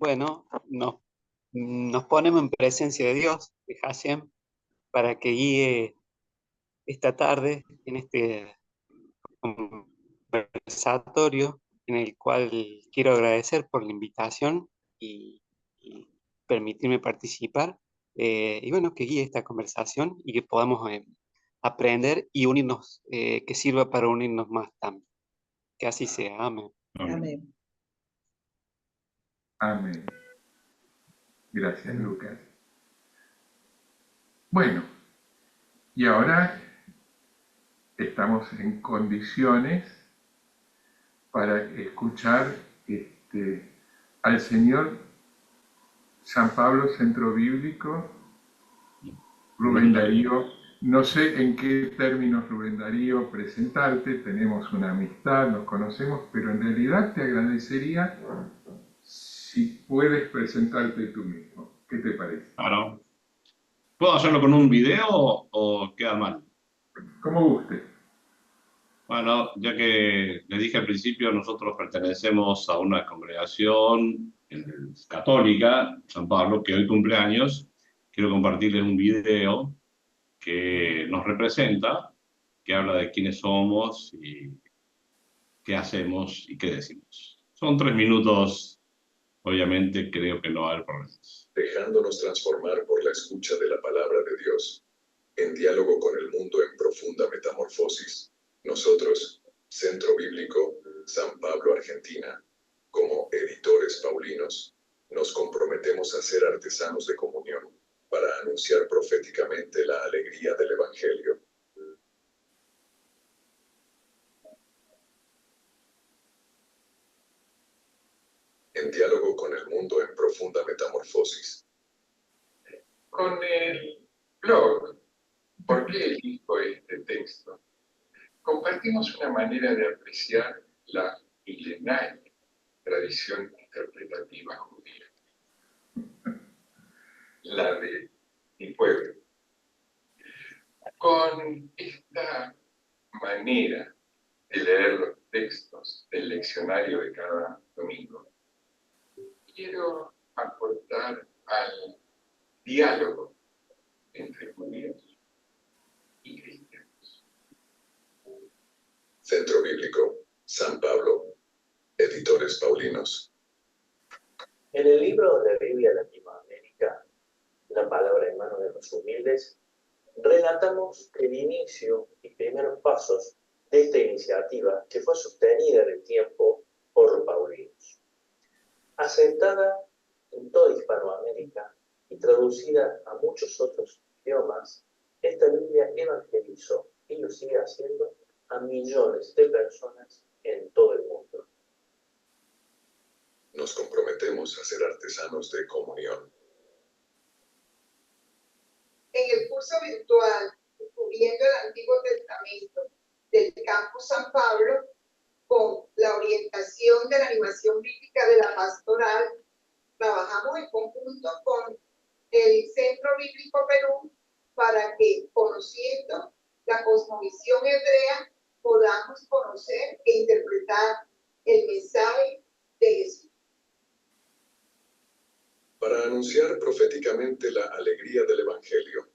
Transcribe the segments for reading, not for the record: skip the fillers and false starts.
bueno, nos ponemos en presencia de Dios, de Hashem, para que guíe esta tarde en este conversatorio en el cual quiero agradecer por la invitación y permitirme participar. Y bueno, que guíe esta conversación y que podamos aprender y unirnos, que sirva para unirnos más también. Que así sea. Amén. Amén. Amén. Gracias, Lucas. Bueno, y ahora estamos en condiciones para escuchar al señor San Pablo, Centro Bíblico, Rubén Darío. No sé en qué términos, Rubén Darío, presentarte. Tenemos una amistad, nos conocemos, pero en realidad te agradecería si puedes presentarte tú mismo. ¿Qué te parece? Claro. ¿Puedo hacerlo con un video o queda mal? Como guste. Bueno, ya que les dije al principio, nosotros pertenecemos a una congregación católica, San Pablo, que hoy cumple años. Quiero compartirles un video que nos representa, que habla de quiénes somos y qué hacemos y qué decimos. Son 3 minutos, obviamente creo que no va a haber problemas. Dejándonos transformar por la escucha de la palabra de Dios, en diálogo con el mundo en profunda metamorfosis, nosotros, Centro Bíblico, San Pablo, Argentina, como editores paulinos, nos comprometemos a ser artesanos de comunión, para anunciar proféticamente la alegría del Evangelio. En diálogo con el mundo en profunda metamorfosis. Con el blog, ¿por qué elijo este texto? Compartimos una manera de apreciar la milenaria tradición interpretativa judía, la de mi pueblo. Con esta manera de leer los textos del leccionario de cada domingo, quiero aportar al diálogo entre judíos y cristianos. Centro Bíblico, San Pablo, editores paulinos. En el libro de la Biblia Latinoamérica, La palabra en manos de los humildes, relatamos el inicio y primeros pasos de esta iniciativa que fue sostenida en el tiempo por los paulinos. Aceptada en toda Hispanoamérica y traducida a muchos otros idiomas, esta Biblia evangelizó y lo sigue haciendo a millones de personas en todo el mundo. Nos comprometemos a ser artesanos de comunión. En el curso virtual, descubriendo el Antiguo Testamento del Campus San Pablo, con la orientación de la animación bíblica de la pastoral, trabajamos en conjunto con el Centro Bíblico Perú para que, conociendo la cosmovisión hebrea, podamos conocer e interpretar el mensaje de Jesús. Para anunciar proféticamente la alegría del Evangelio.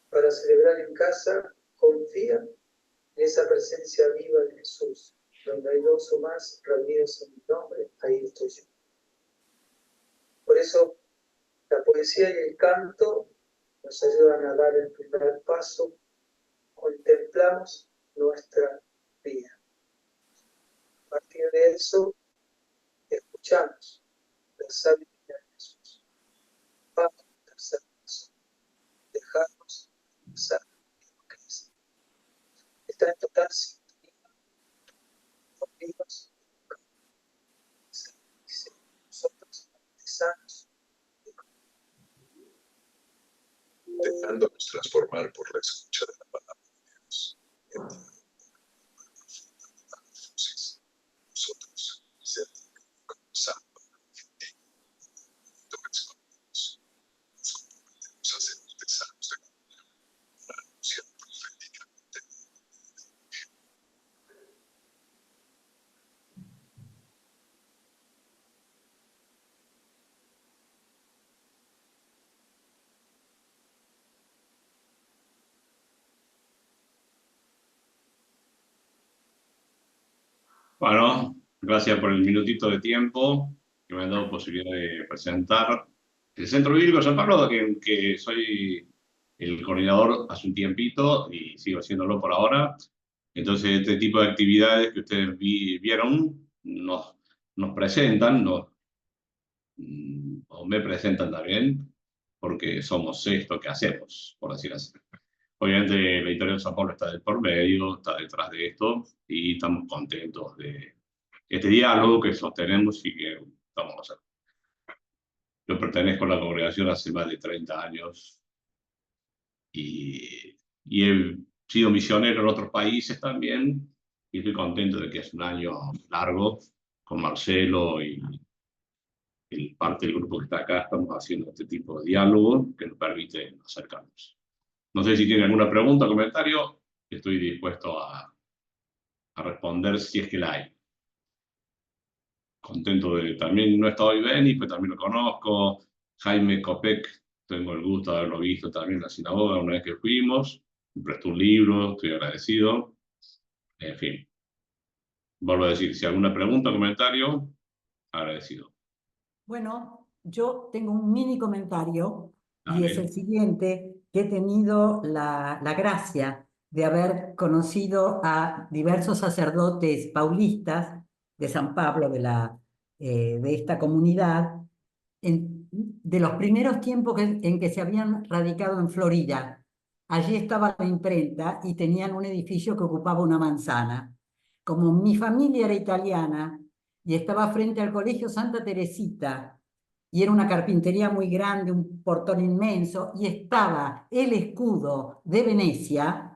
Para celebrar en casa, confía en esa presencia viva de Jesús. Donde hay dos o más reunidos en mi nombre, ahí estoy yo. Por eso, la poesía y el canto nos ayudan a dar el primer paso. Contemplamos nuestra vida. A partir de eso, escuchamos la sabiduría de Jesús. Vamos al tercer paso. Dejarnos pasar en Cristo. Está en total sintonía con Dios. Nosotros, artesanos, dejándonos transformar por la escucha de la palabra de Dios. Nosotros, San Pablo, editores paulinos, nos comprometemos a ser artesanos de comunión para anunciar proféticamente. Bueno, gracias por el minutito de tiempo que me han dado posibilidad de presentar el Centro Bíblico de San Pablo, que soy el coordinador hace un tiempito y sigo haciéndolo por ahora. Entonces, este tipo de actividades que ustedes vieron nos presentan, o me presentan también, porque somos esto que hacemos, por decir así. Obviamente, la Editorial San Pablo está de por medio, está detrás de esto, y estamos contentos de este diálogo que sostenemos y que vamos a hacer. Yo pertenezco a la congregación hace más de 30 años y he sido misionero en otros países también, y estoy contento de que es un año largo con Marcelo y parte del grupo que está acá. Estamos haciendo este tipo de diálogo que nos permite acercarnos. No sé si tienen alguna pregunta o comentario, estoy dispuesto a responder si es que la hay. Contento de también, no está hoy Beni, pues también lo conozco. Jaime Copec, tengo el gusto de haberlo visto también en la sinagoga una vez que fuimos. Me prestó un libro, estoy agradecido. En fin, vuelvo a decir, si alguna pregunta o comentario, agradecido. Bueno, yo tengo un mini comentario y es el Dale. siguiente, que he tenido la gracia de haber conocido a diversos sacerdotes paulistas de San Pablo, de esta comunidad, de los primeros tiempos en que se habían radicado en Florida. Allí estaba la imprenta y tenían un edificio que ocupaba una manzana. Como mi familia era italiana y estaba frente al Colegio Santa Teresita, y era una carpintería muy grande, un portón inmenso, y estaba el escudo de Venecia,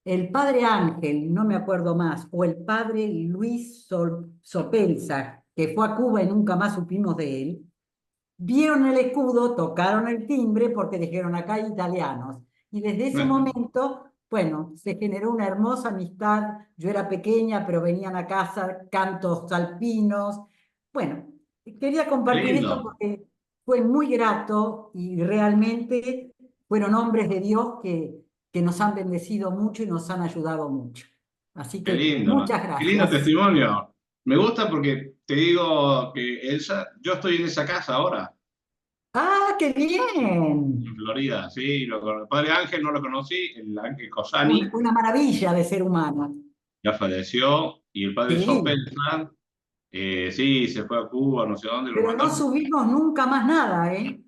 el padre Ángel, no me acuerdo más, o el padre Luis Sopelsa, que fue a Cuba y nunca más supimos de él, vieron el escudo, tocaron el timbre porque dijeron acá hay italianos. Y desde ese momento, bueno, se generó una hermosa amistad. Yo era pequeña, pero venían a casa cantos alpinos. Bueno, quería compartir esto Lindo. porque fue muy grato y realmente fueron hombres de Dios que nos han bendecido mucho y nos han ayudado mucho. Así Qué que lindo. muchas Qué lindo gracias. testimonio. Me gusta porque te digo que yo estoy en esa casa ahora, ¡Ah, qué bien! en Florida, sí. El padre Ángel no lo conocí, el Ángel Cosani Una maravilla de ser humano. ya falleció, y el padre Sí, Sopelsa, sí, se fue a Cuba, no sé dónde, lo pero no mandamos. subimos nunca más nada, ¿eh?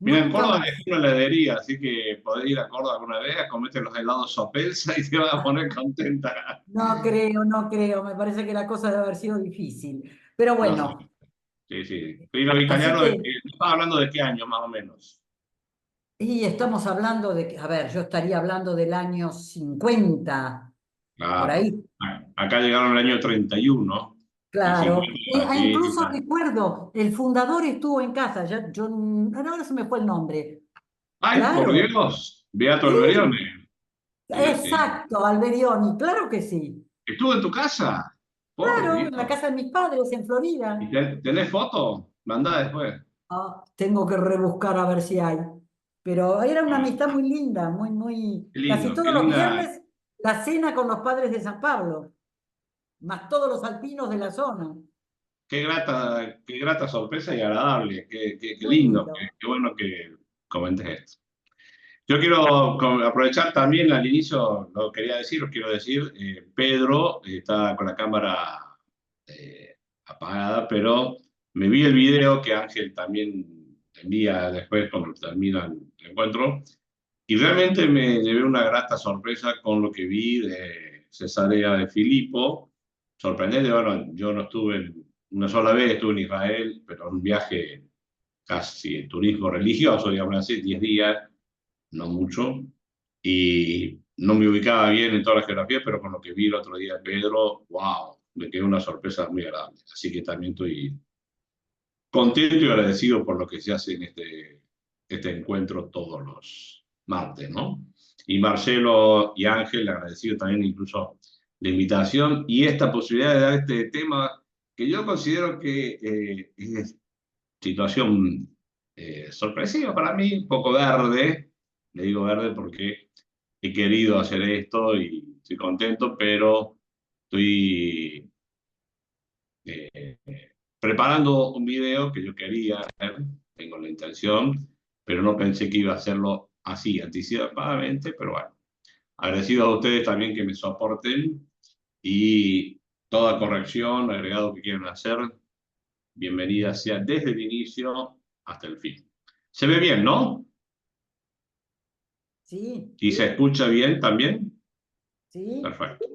Mira, en Nunca Córdoba más. es una heladería, así que podés ir a Córdoba alguna vez a comerte los helados Sopelsa y te vas a poner contenta. No creo, no creo. Me parece que la cosa debe haber sido difícil. Pero No, sí, bueno, sí, sí. Y los así italianos, que, estaba hablando de qué año más o menos. y estamos hablando de que, a ver, yo estaría hablando del año 50 por Claro. ahí. Acá llegaron el año 31 y Claro. 50, sí, sí, Incluso claro. recuerdo, el fundador estuvo en casa. Ahora se me fue el nombre. ¡Ay, por Claro. Dios! Beato Sí, Alberione. Sí, sí. exacto, Alberioni, claro que sí. ¿Estuvo en tu casa? Por Claro, Dios. en la casa de mis padres en Florida. ¿Y tenés foto? Mandá después. Ah, tengo que rebuscar a ver si hay. Pero era una Ah, amistad muy linda, muy, muy. qué Casi lindo, qué todos los linda, viernes la cena con los padres de San Pablo, más todos los alpinos de la zona. qué grata sorpresa y agradable. Qué Muy lindo, lindo. qué bueno que comentes esto. Yo quiero aprovechar también al inicio, lo quería decir, os quiero decir, Pedro está con la cámara apagada, pero me vi el video que Ángel también envía después cuando termina el encuentro, y realmente me llevé una grata sorpresa con lo que vi de Cesarea de Filipo. Sorprendente, bueno, yo no una sola vez, estuve en Israel, pero en un viaje casi turismo religioso, digamos así, 10 días, no mucho, y no me ubicaba bien en toda la geografía, pero con lo que vi el otro día, Pedro, wow, me quedó una sorpresa muy agradable. Así que también estoy contento y agradecido por lo que se hace en este encuentro todos los martes, ¿no? Y Marcelo y Ángel, agradecido también incluso la invitación y esta posibilidad de dar este tema que yo considero que es situación sorpresiva para mí, un poco verde. Le digo verde porque he querido hacer esto y estoy contento, pero estoy preparando un video que yo quería hacer, tengo la intención, pero no pensé que iba a hacerlo así, anticipadamente, pero bueno, agradecido a ustedes también que me soporten y toda corrección, agregado que quieran hacer, bienvenida sea desde el inicio hasta el fin. Se ve bien, ¿no? Sí, ¿Y se escucha bien también? sí. Perfecto.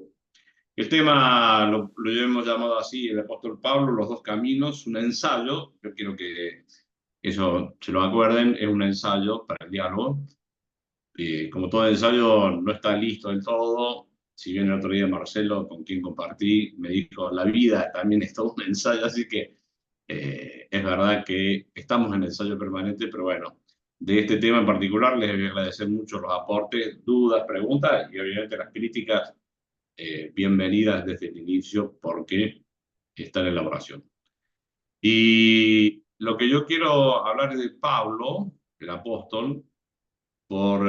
El tema lo hemos llamado así, el apóstol Pablo, los dos caminos, un ensayo. Yo quiero que eso se lo acuerden, es un ensayo para el diálogo. Como todo ensayo no está listo del todo, si bien el otro día Marcelo, con quien compartí, me dijo, la vida también es todo un ensayo, así que es verdad que estamos en ensayo permanente, pero bueno, de este tema en particular les voy a agradecer mucho los aportes, dudas, preguntas y obviamente las críticas bienvenidas desde el inicio porque está en elaboración. Y lo que yo quiero hablar es de Pablo, el apóstol, por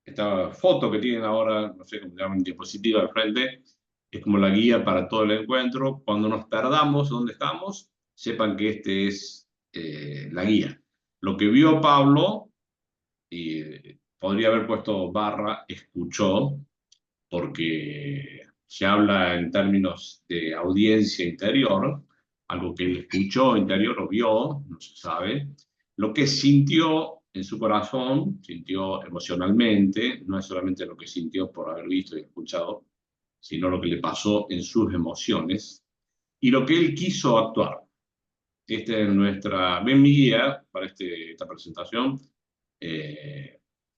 esta foto que tienen ahora, no sé cómo se llaman, diapositiva al frente, es como la guía para todo el encuentro. Cuando nos perdamos dónde estamos, sepan que este es la guía. Lo que vio Pablo, y podría haber puesto barra, escuchó, porque se habla en términos de audiencia interior, algo que él escuchó interior o vio, no se sabe, lo que sintió en su corazón, sintió emocionalmente, no es solamente lo que sintió por haber visto y escuchado, sino lo que le pasó en sus emociones y lo que él quiso actuar. Esta es nuestra, ven mi guía para esta presentación.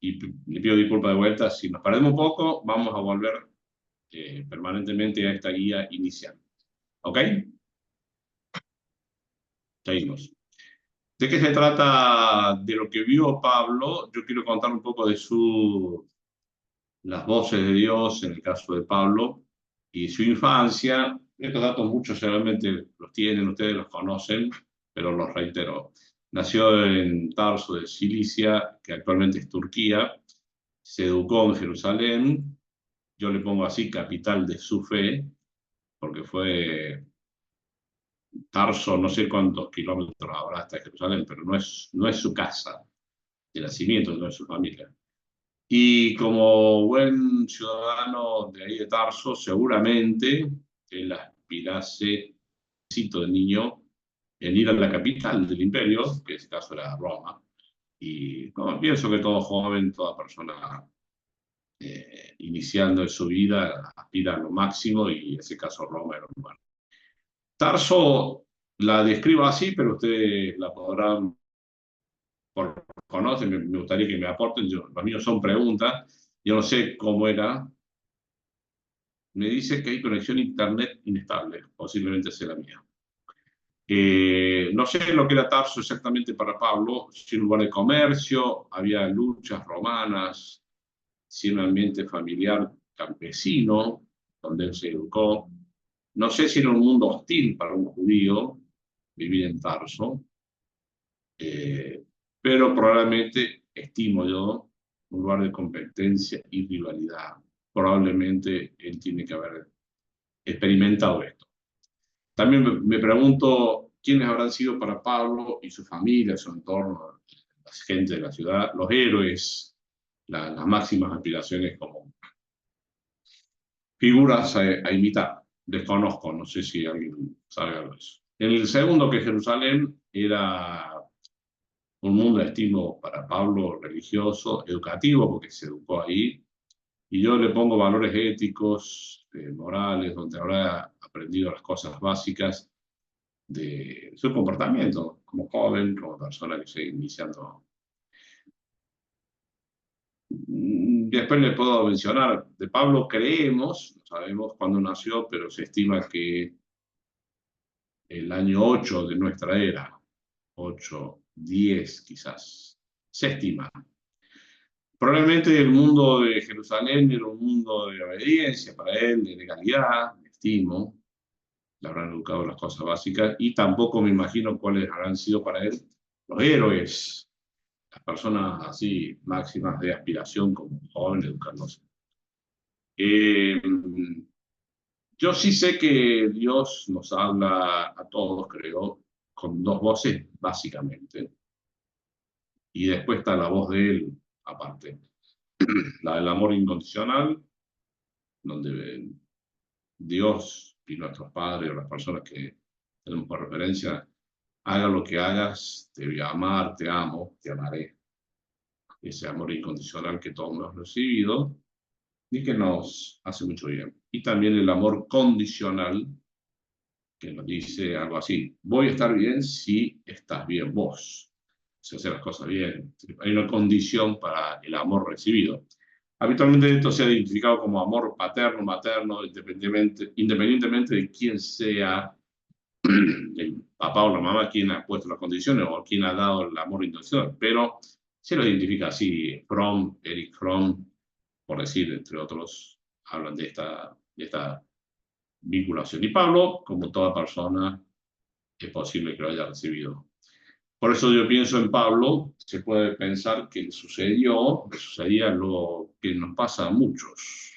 Y le pido disculpas de vuelta, si nos perdemos un poco, vamos a volver permanentemente a esta guía inicial. ¿Ok? Seguimos. ¿De qué se trata de lo que vio Pablo? Yo quiero contar un poco de las voces de Dios, en el caso de Pablo, y su infancia. Estos datos muchos seguramente los tienen, ustedes los conocen, pero los reitero. Nació en Tarso de Cilicia, que actualmente es Turquía. Se educó en Jerusalén. Yo le pongo así, capital de su fe, porque fue Tarso, no sé cuántos kilómetros habrá hasta Jerusalén, pero no es su casa de nacimiento, no es su familia. Y como buen ciudadano de ahí de Tarso, seguramente él aspirase, cito de niño, en ir a la capital del imperio, que en este caso era Roma. Y no, pienso que todo joven, toda persona iniciando en su vida, aspira a lo máximo y en ese caso Roma era un lugar. Tarso la describo así, pero ustedes la podrán conocer. Me gustaría que me aporten. Los míos son preguntas. Yo no sé cómo era. Me dice que hay conexión a internet inestable, posiblemente sea la mía. No sé lo que era Tarso exactamente para Pablo, si un lugar de comercio, había luchas romanas, si un ambiente familiar campesino, donde él se educó. No sé si era un mundo hostil para un judío vivir en Tarso, pero probablemente, estimo yo, un lugar de competencia y rivalidad. Probablemente él tiene que haber experimentado esto. También me pregunto quiénes habrán sido para Pablo y su familia, su entorno, la gente de la ciudad, los héroes, las máximas aspiraciones como figuras a imitar. Desconozco, no sé si alguien sabe algo de eso. El segundo, que Jerusalén era un mundo, estimo, para Pablo religioso, educativo, porque se educó ahí, y yo le pongo valores éticos, morales, donde habrá aprendido las cosas básicas de su comportamiento como joven, como persona que sigue iniciando. Después le puedo mencionar, de Pablo creemos, no sabemos cuándo nació, pero se estima que el año 8 de nuestra era, 8, 10 quizás, se estima. Probablemente el mundo de Jerusalén era un mundo de obediencia para él, de legalidad, estimo, le habrán educado las cosas básicas, y tampoco me imagino cuáles habrán sido para él los héroes, las personas así máximas de aspiración como joven educándose. Yo sí sé que Dios nos habla a todos, creo, con dos voces, básicamente. Y después está la voz de Él, aparte. La del amor incondicional, donde Dios y nuestros padres o las personas que tenemos por referencia, haga lo que hagas, te voy a amar, te amo, te amaré. Ese amor incondicional que todos hemos recibido y que nos hace mucho bien. Y también el amor condicional, que nos dice algo así: voy a estar bien si estás bien vos, si haces las cosas bien. Hay una condición para el amor recibido. Habitualmente esto se ha identificado como amor paterno, materno, independientemente de quién sea el papá o la mamá quien ha puesto las condiciones o quien ha dado el amor incondicional, pero se lo identifica así. Fromm, Eric Fromm, por decir, entre otros, hablan de esta vinculación. Y Pablo, como toda persona, es posible que lo haya recibido. Por eso yo pienso en Pablo, se puede pensar que le sucedía lo que nos pasa a muchos.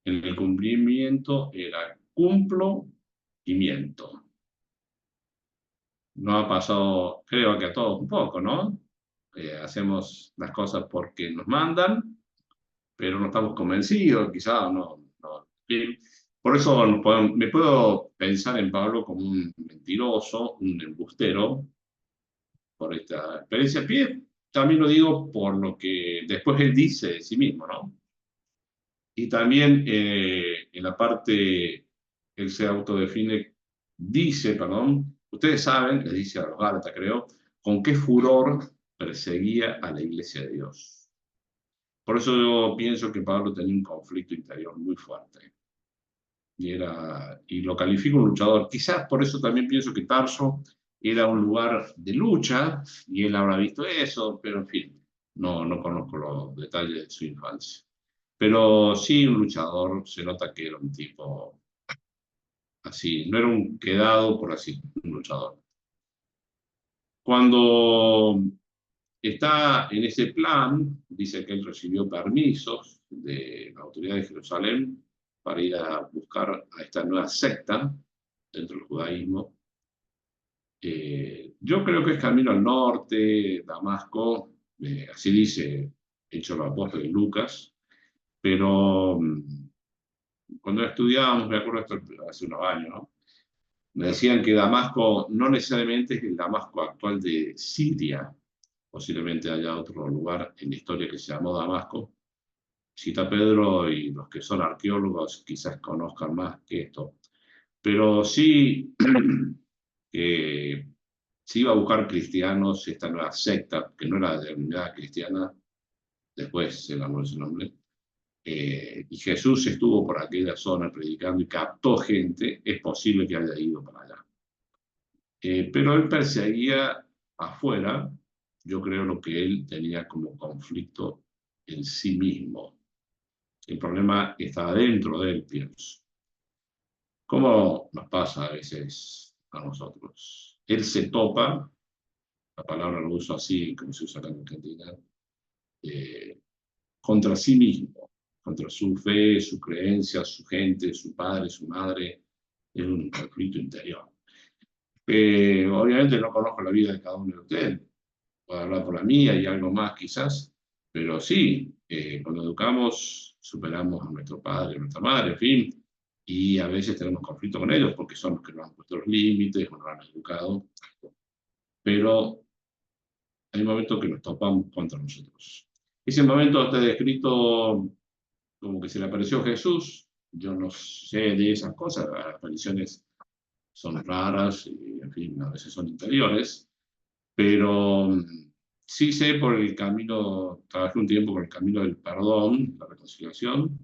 En el cumplimiento era cumplo y miento. No ha pasado, creo que a todos un poco, ¿no? Hacemos las cosas porque nos mandan, pero no estamos convencidos, quizás no. Por eso me puedo pensar en Pablo como un mentiroso, un embustero, por esta experiencia. También lo digo por lo que después él dice de sí mismo, ¿no? Y también en la parte, él se autodefine, ustedes saben, les dice a los Gálatas, creo, con qué furor perseguía a la iglesia de Dios. Por eso yo pienso que Pablo tenía un conflicto interior muy fuerte. Y lo califico un luchador. Quizás por eso también pienso que Tarso era un lugar de lucha, y él habrá visto eso, pero en fin, no conozco los detalles de su infancia. Pero sí, un luchador, se nota que era un tipo así, no era un quedado por así, un luchador. Cuando está en ese plan, dice que él recibió permisos de la autoridad de Jerusalén para ir a buscar a esta nueva secta dentro del judaísmo. Yo creo que es camino al norte, Damasco, así dice Hechos de los Apóstoles de Lucas, pero cuando estudiábamos, me acuerdo esto hace unos años, ¿no? Me decían que Damasco no necesariamente es el Damasco actual de Siria, posiblemente haya otro lugar en la historia que se llamó Damasco. Cita Pedro, y los que son arqueólogos quizás conozcan más que esto. Pero sí que se iba a buscar cristianos, esta nueva secta, que no era de unidad cristiana, después se llamó ese nombre, y Jesús estuvo por aquella zona predicando y captó gente, es posible que haya ido para allá. Pero él perseguía afuera, yo creo, lo que él tenía como conflicto en sí mismo. El problema estaba dentro de él, pienso. ¿Cómo nos pasa a veces a nosotros? Él se topa, la palabra lo uso así, como se usa acá en Argentina, contra sí mismo, contra su fe, su creencia, su gente, su padre, su madre. Es un conflicto interior. Obviamente no conozco la vida de cada uno de ustedes, puedo hablar por la mía y algo más quizás, pero sí, cuando educamos, superamos a nuestro padre, a nuestra madre, en fin, y a veces tenemos conflicto con ellos porque son los que nos han puesto los límites o nos han educado, pero hay momentos que nos topamos contra nosotros. Ese momento está descrito como que se le apareció Jesús. Yo no sé de esas cosas, las apariciones son raras y, en fin, a veces son interiores, pero sí sé por el camino, trabajé un tiempo por el camino del perdón, la reconciliación,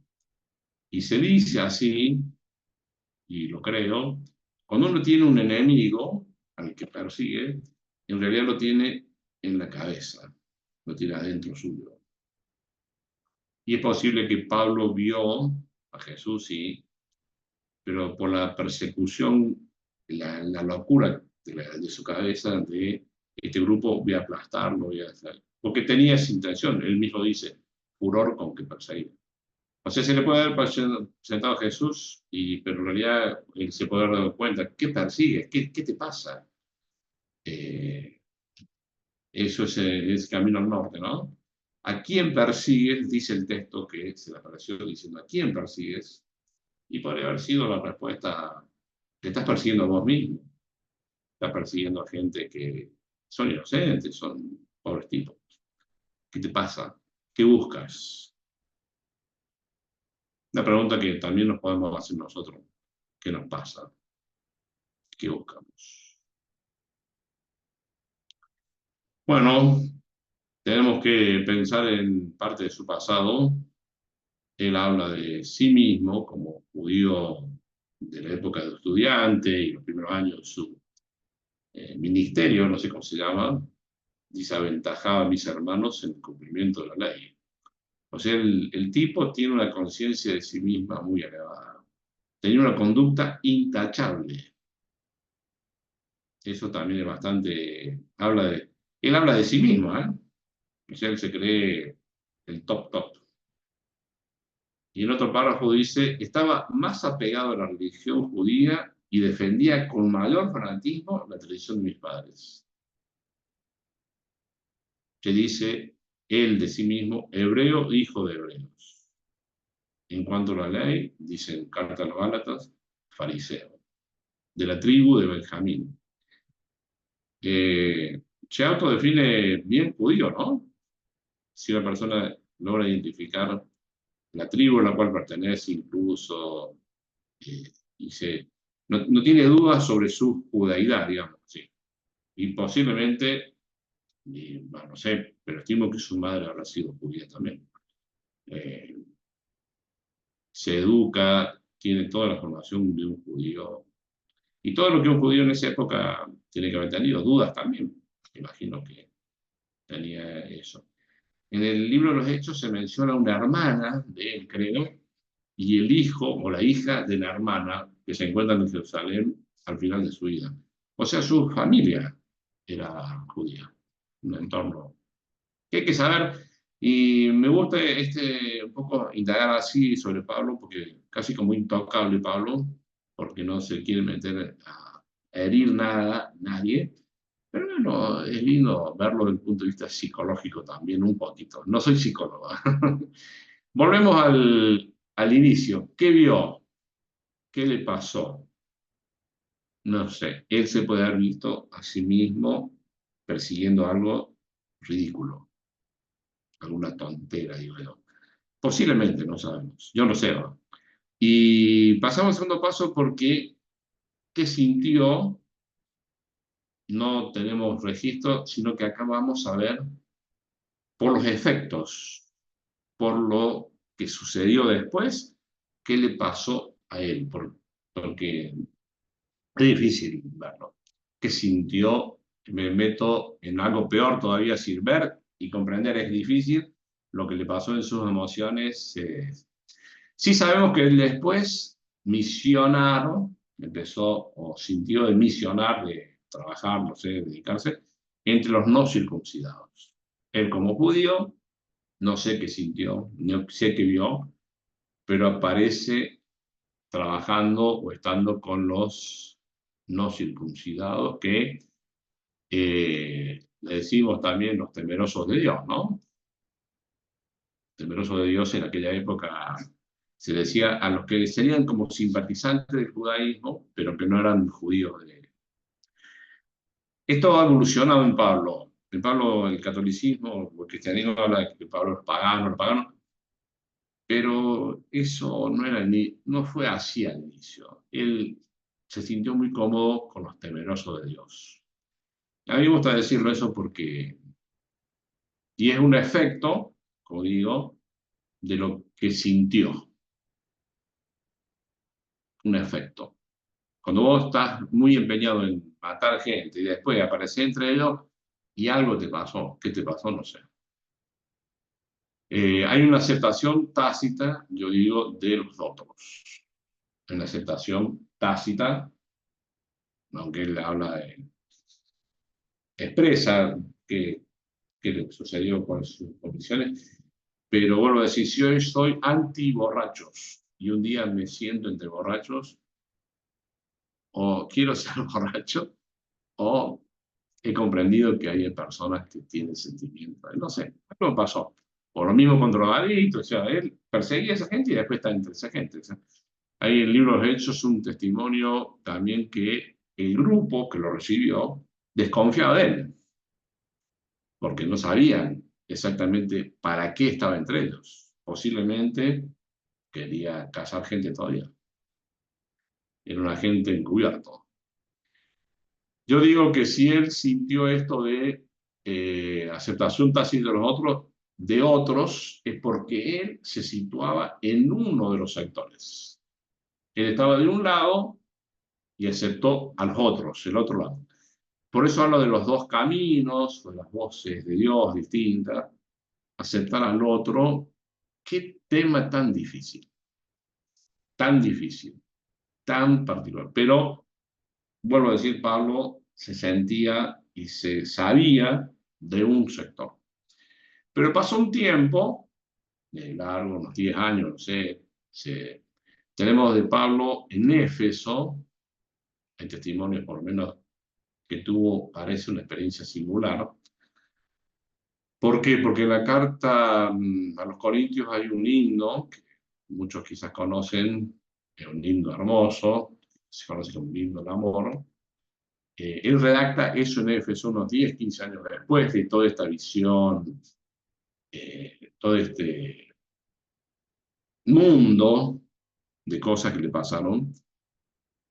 y se dice así, y lo creo: cuando uno tiene un enemigo al que persigue, en realidad lo tiene en la cabeza, lo tiene adentro suyo. Y es posible que Pablo vio a Jesús, sí, pero por la persecución, la locura de su cabeza, de este grupo, voy a aplastarlo, voy a hacer. Porque tenía esa intención, él mismo dice, furor con que perseguir. O sea, se le puede haber presentado a Jesús, pero en realidad él se puede haber dado cuenta. ¿Qué persigues? ¿Qué te pasa? Eso es camino al norte, ¿no? ¿A quién persigues? Dice el texto que se le apareció diciendo, ¿a quién persigues? Y podría haber sido la respuesta, te estás persiguiendo a vos mismo. Estás persiguiendo a gente que son inocentes, son pobres tipos. ¿Qué te pasa? ¿Qué buscas? Una pregunta que también nos podemos hacer nosotros. ¿Qué nos pasa? ¿Qué buscamos? Bueno, tenemos que pensar en parte de su pasado. Él habla de sí mismo como judío de la época de estudiante y los primeros años de su ministerio, no sé cómo se llama, dice aventajaba a mis hermanos en el cumplimiento de la ley. O sea, el tipo tiene una conciencia de sí misma muy elevada. Tenía una conducta intachable. Eso también es bastante... él habla de sí mismo, ¿eh? O sea, él se cree el top. Y en otro párrafo dice, estaba más apegado a la religión judía y defendía con mayor fanatismo la tradición de mis padres. Que dice él de sí mismo, hebreo, hijo de hebreos. En cuanto a la ley, dice en Carta a los Gálatas, fariseo, de la tribu de Benjamín. Se autodefine bien judío, ¿no? Si una persona logra identificar la tribu a la cual pertenece, incluso, y no tiene dudas sobre su judaidad, digamos, sí. Y posiblemente, no sé, pero estimo que su madre habrá sido judía también. Se educa, tiene toda la formación de un judío. Y todo lo que un judío en esa época tiene que haber tenido, dudas también. Imagino que tenía eso. En el libro de los Hechos se menciona una hermana de él, creo, y el hijo o la hija de la hermana que se encuentran en Jerusalén al final de su vida. O sea, su familia era judía, un entorno que hay que saber. Y me gusta un poco indagar así sobre Pablo, porque casi como intocable Pablo, porque no se quiere meter a herir nada, nadie. Pero bueno, es lindo verlo desde el punto de vista psicológico también, un poquito. No soy psicólogo. Volvemos al inicio. ¿Qué vio? ¿Qué le pasó? No sé. Él se puede haber visto a sí mismo persiguiendo algo ridículo, alguna tontera, digo yo. Posiblemente, no sabemos. Yo no sé. ¿No? Y pasamos al segundo paso porque ¿qué sintió? No tenemos registro, sino que acá vamos a ver por los efectos, por lo que sucedió después, qué le pasó a él, porque es difícil verlo. ¿Qué sintió? Me meto en algo peor todavía sin ver y comprender es difícil. Lo que le pasó en sus emociones. Sí sabemos que él después misionaron, empezó o sintió de misionar, de trabajar, no sé, dedicarse, entre los no circuncidados. Él como judío, no sé qué sintió, no sé qué vio, pero aparece trabajando o estando con los no circuncidados que le decimos también los temerosos de Dios, ¿no? Temerosos de Dios en aquella época se decía a los que serían como simpatizantes del judaísmo, pero que no eran judíos. Esto ha evolucionado en Pablo. En Pablo el catolicismo o el cristianismo habla de que Pablo es pagano, pero eso no fue así al inicio. Él se sintió muy cómodo con los temerosos de Dios. A mí me gusta decirlo eso porque, y es un efecto, como digo, de lo que sintió, un efecto. Cuando vos estás muy empeñado en matar gente y después apareces entre ellos y algo te pasó, ¿qué te pasó? No sé. Hay una aceptación tácita, yo digo, de los otros. Una aceptación tácita, aunque él expresa que le sucedió con sus condiciones, Pero vuelvo a decir, si hoy soy anti-borrachos y un día me siento entre borrachos, o quiero ser borracho, o he comprendido que hay personas que tienen sentimientos. No sé, algo me pasó. Por lo mismo con drogadictos, o sea, él perseguía a esa gente y después está entre esa gente. O sea, hay en el libro de los Hechos un testimonio también que el grupo que lo recibió desconfiaba de él, porque no sabían exactamente para qué estaba entre ellos. Posiblemente quería cazar gente todavía. Era un agente encubierto. Yo digo que si él sintió esto de aceptación tácita de otros, es porque él se situaba en uno de los sectores. Él estaba de un lado y aceptó a los otros, el otro lado. Por eso hablo de los dos caminos, de las voces de Dios distintas, aceptar al otro. Qué tema tan difícil, tan particular. Pero, vuelvo a decir, Pablo se sentía y se sabía de un sector. Pero pasó un tiempo, largo, unos 10 años, no sé, tenemos de Pablo en Éfeso, hay testimonios por lo menos que tuvo, parece una experiencia singular. ¿Por qué? Porque en la carta a los Corintios hay un himno, que muchos quizás conocen, es un himno hermoso, se conoce como un himno del amor. Él redacta eso en Éfeso unos 10, 15 años después de toda esta visión, todo este mundo de cosas que le pasaron.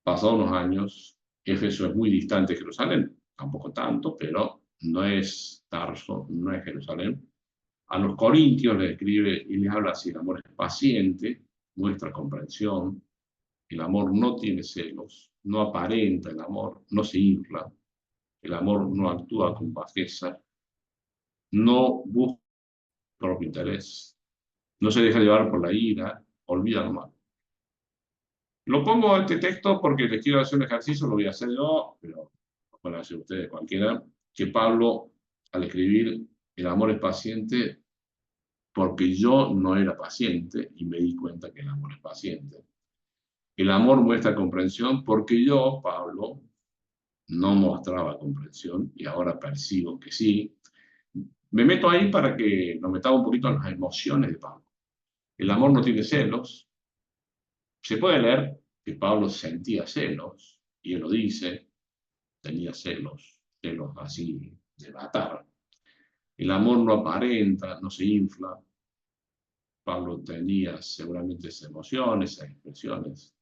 Pasados unos años, Éfeso es muy distante de Jerusalén, tampoco tanto, pero no es Tarso, no es Jerusalén. A los corintios les escribe y les habla así: el amor es paciente, muestra comprensión, el amor no tiene celos, no aparenta el amor, no se infla, el amor no actúa con bajeza, no busca propio interés, no se deja llevar por la ira, olvida lo malo. Lo pongo en este texto porque les quiero hacer un ejercicio, lo voy a hacer yo, pero lo pueden hacer ustedes cualquiera, que Pablo, al escribir el amor es paciente, porque yo no era paciente y me di cuenta que el amor es paciente. El amor muestra comprensión porque yo, Pablo, no mostraba comprensión y ahora percibo que sí. Me meto ahí para que nos metamos un poquito en las emociones de Pablo. El amor no tiene celos. Se puede leer que Pablo sentía celos, y él lo dice, tenía celos así de matar. El amor no aparenta, no se infla. Pablo tenía seguramente esas emociones, esas expresiones,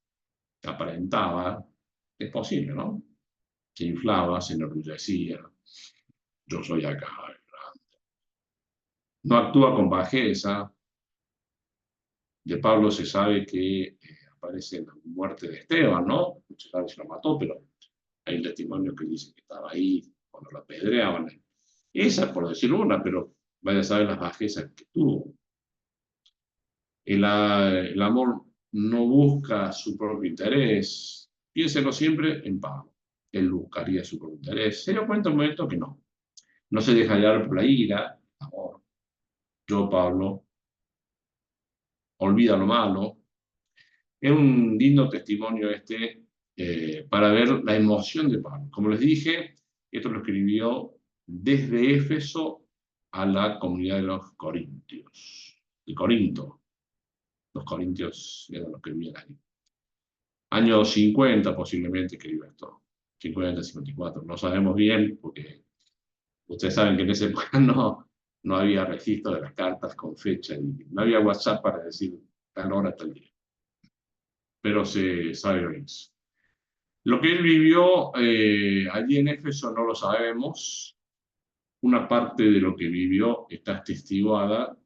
que aparentaba, es posible, ¿no? Se inflaba, se enorgullecía, yo soy acá. No actúa con bajeza. De Pablo se sabe que aparece la muerte de Esteban, ¿no? No se sabe si lo mató, pero hay un testimonio que dice que estaba ahí cuando lo apedreaban. Esa, por decir una, pero vaya a saber las bajezas que tuvo. El amor no busca su propio interés. Piénselo siempre en Pablo. Él buscaría su propio interés. Se dio cuenta un momento que no. No se deja llevar por la ira, amor. Yo, Pablo, olvida lo malo. Es un lindo testimonio este para ver la emoción de Pablo. Como les dije, esto lo escribió desde Éfeso a la comunidad de los corintios. De Corinto. Los corintios eran los que vivían ahí. Años 50 posiblemente escribió esto. 50, 54. No sabemos bien porque ustedes saben que en esa época no había registro de las cartas con fecha y no había WhatsApp para decir tal hora, tal día. Pero se sabe bien eso. Lo que él vivió allí en Éfeso no lo sabemos. Una parte de lo que vivió está atestiguada,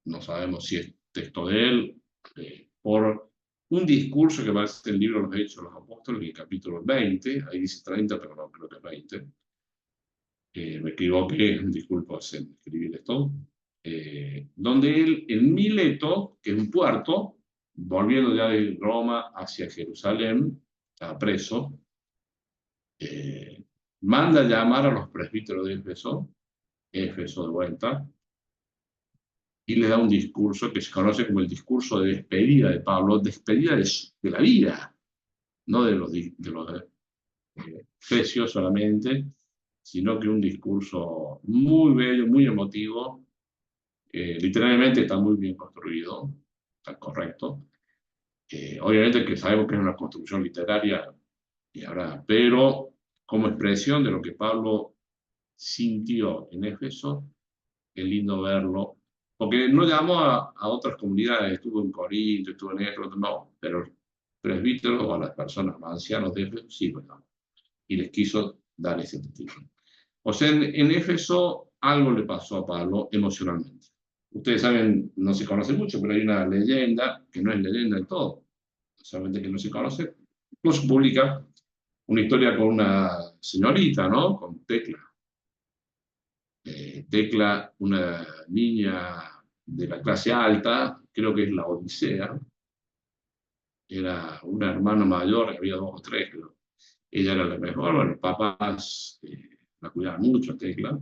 no sabemos si es texto de él, por un discurso que aparece en el libro de los Hechos de los Apóstoles, en el capítulo 20, ahí dice 30, pero no creo que es 20. Me equivoqué, disculpo en escribir esto. Donde él, en Mileto, que es un puerto, volviendo ya de Roma hacia Jerusalén, estaba preso, manda llamar a los presbíteros de Éfeso de vuelta, y le da un discurso que se conoce como el discurso de despedida de Pablo, despedida de la vida, no de los efesios solamente, sino que un discurso muy bello, muy emotivo, literalmente está muy bien construido, está correcto. Obviamente que sabemos que es una construcción literaria, pero como expresión de lo que Pablo sintió en Éfeso, es lindo verlo, porque no llamó a otras comunidades, estuvo en Corinto, estuvo en esto, no, pero presbíteros o a las personas, los ancianos de Éfeso, sí lo llamó, y les quiso dar ese testimonio. O sea, en Éfeso algo le pasó a Pablo emocionalmente. Ustedes saben, no se conoce mucho, pero hay una leyenda, que no es leyenda del todo, solamente que no se conoce, no se publica, una historia con una señorita, ¿no? Con Tecla. Tecla, una niña de la clase alta, creo que es la Odisea, era una hermana mayor, había dos o tres, creo. Ella era la mejor, bueno, los papás la cuidaban mucho a Tecla,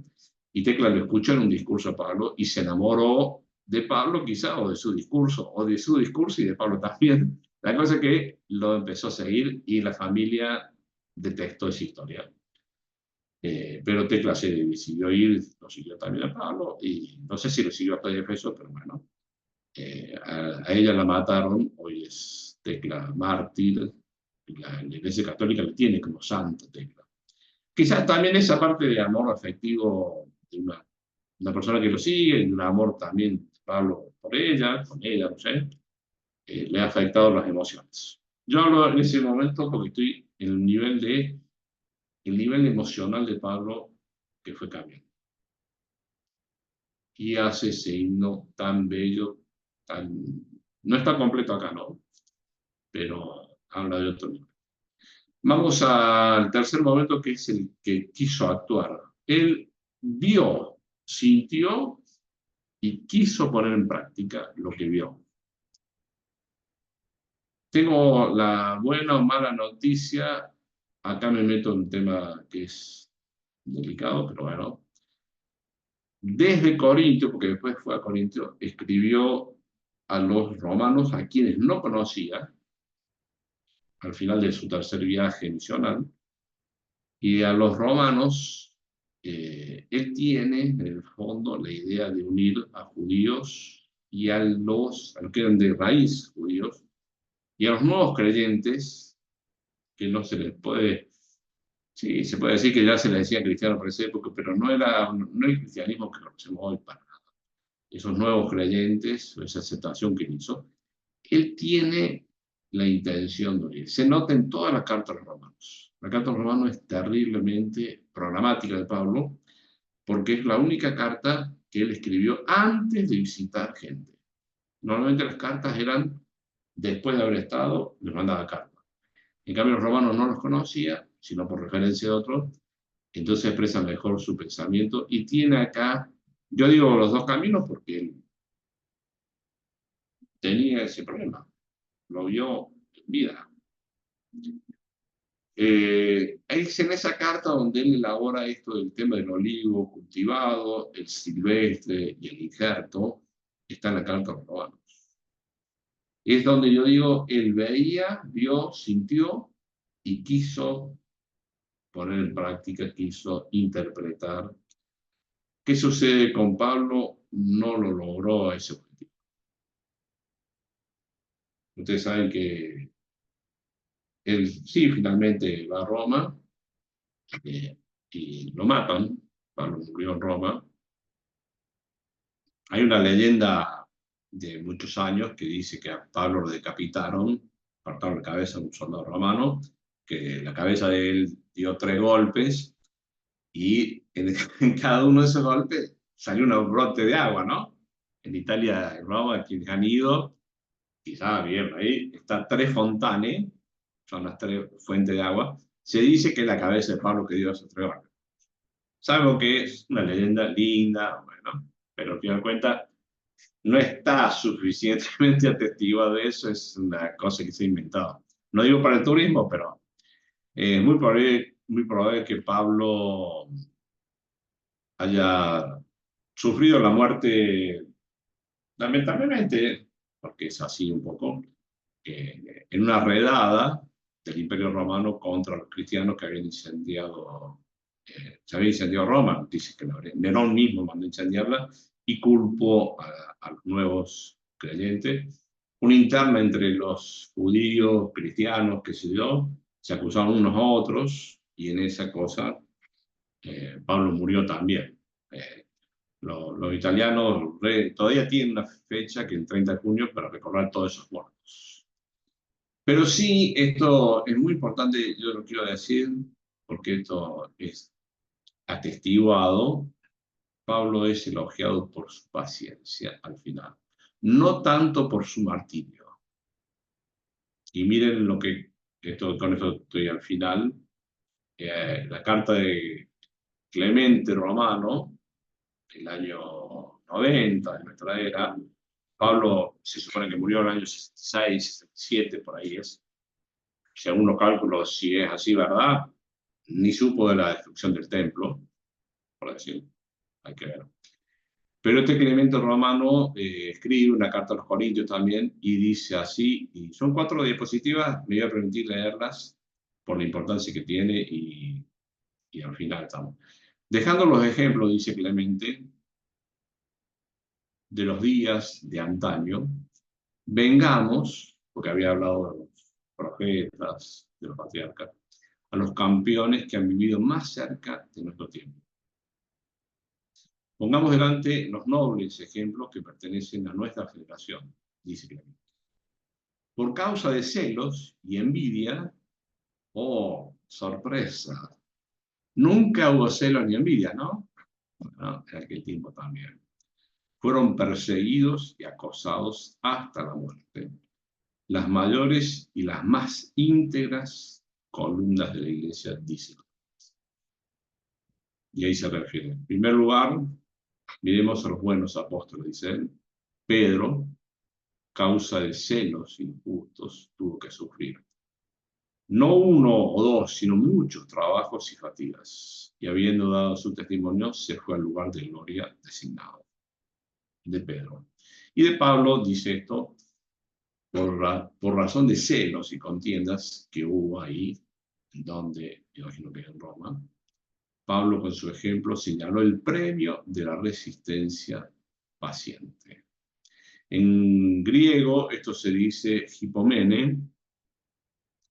y Tecla le escuchó en un discurso a Pablo y se enamoró de Pablo quizá, o de su discurso y de Pablo también. La cosa es que lo empezó a seguir y la familia detestó esa historia. Pero Tecla se decidió ir, lo siguió también a Pablo, y no sé si lo siguió hasta Éfeso, pero bueno, a ella la mataron, hoy es Tecla mártir, la Iglesia Católica le tiene como santa Tecla. Quizás también esa parte de amor afectivo de una persona que lo sigue, y un amor también de Pablo por ella, con ella, no sé, le ha afectado las emociones. Yo hablo en ese momento porque estoy en el nivel emocional de Pablo que fue cambiando. Y hace ese himno tan bello, no está completo acá, ¿no? Pero habla de otro nivel. Vamos al tercer momento, que es el que quiso actuar. Él vio, sintió y quiso poner en práctica lo que vio. Tengo la buena o mala noticia, acá me meto en un tema que es delicado, pero bueno. Desde Corintio, porque después fue a Corintio, escribió a los romanos, a quienes no conocía, al final de su tercer viaje misional, y a los romanos, él tiene en el fondo la idea de unir a judíos y a los que eran de raíz judíos, y a los nuevos creyentes, que no se les puede, sí, se puede decir que ya se les decía cristiano por esa época, pero no el cristianismo que conocemos hoy para nada. Esos nuevos creyentes, esa aceptación que hizo, él tiene la intención de unir. Se nota en todas las cartas de los romanos. La carta de los romanos es terriblemente programática de Pablo, porque es la única carta que él escribió antes de visitar gente. Normalmente las cartas eran después de haber estado, les mandaba cartas. En cambio, los romanos no los conocía, sino por referencia de otros, entonces expresa mejor su pensamiento y tiene acá, yo digo los dos caminos porque él tenía ese problema, lo vio en vida. Es en esa carta donde él elabora esto del tema del olivo cultivado, el silvestre y el injerto, está en la carta de los romanos. Es donde yo digo, él veía, vio, sintió y quiso poner en práctica, quiso interpretar. ¿Qué sucede con Pablo? No lo logró a ese objetivo. Ustedes saben que él sí finalmente va a Roma y lo matan. Pablo murió en Roma. Hay una leyenda de muchos años que dice que a Pablo lo decapitaron, cortaron la cabeza a un soldado romano, que la cabeza de él dio 3 golpes y en cada uno de esos golpes salió un brote de agua, ¿no? En Italia, en Roma, quienes han ido, quizás vieron ahí, está 3 fontane, son las 3 fuentes de agua. Se dice que es la cabeza de Pablo que dio esos 3 golpes. Salvo que es una leyenda linda, bueno, pero al final de cuentas no está suficientemente atestigado de eso, es una cosa que se ha inventado. No digo para el turismo, pero es muy probable que Pablo haya sufrido la muerte lamentablemente, porque es así un poco, en una redada del Imperio Romano contra los cristianos que habían incendiado, se había incendiado Roma, dice que Nerón mismo mandó incendiarla y culpó a los nuevos creyentes. Una interna entre los judíos, cristianos, qué sé yo, se acusaban unos a otros y en esa cosa Pablo murió también. Los italianos todavía tienen una fecha que es el 30 de junio para recordar todos esos muertos. Pero sí, esto es muy importante, yo lo quiero decir, porque esto es atestiguado. Pablo es elogiado por su paciencia al final, no tanto por su martirio. Y miren lo que, con esto estoy al final, la carta de Clemente Romano, el año 90 de nuestra era. Pablo se supone que murió en el año 66, 67, por ahí es. Según los cálculos, si es así, ¿verdad? Ni supo de la destrucción del templo, por decir, hay que ver. Pero este Clemente Romano escribe una carta a los Corintios también y dice así, y son 4 diapositivas, me voy a permitir leerlas por la importancia que tiene y al final estamos. Dejando los ejemplos, dice Clemente, de los días de antaño, vengamos, porque había hablado de los profetas, de los patriarcas, a los campeones que han vivido más cerca de nuestro tiempo. Pongamos delante los nobles ejemplos que pertenecen a nuestra generación, dice Clemente. Por causa de celos y envidia, oh, sorpresa, nunca hubo celos ni envidia, ¿no? Bueno, en aquel tiempo también. Fueron perseguidos y acosados hasta la muerte. Las mayores y las más íntegras columnas de la iglesia, dicen. Y ahí se refiere. En primer lugar, miremos a los buenos apóstoles, dicen. Pedro, causa de celos injustos, tuvo que sufrir. No 1 o 2, sino muchos trabajos y fatigas. Y habiendo dado su testimonio, se fue al lugar de gloria designado. De Pedro. Y de Pablo dice esto por razón de celos y contiendas que hubo ahí, donde, imagino que en Roma. Pablo, con su ejemplo, señaló el premio de la resistencia paciente. En griego esto se dice hipomene.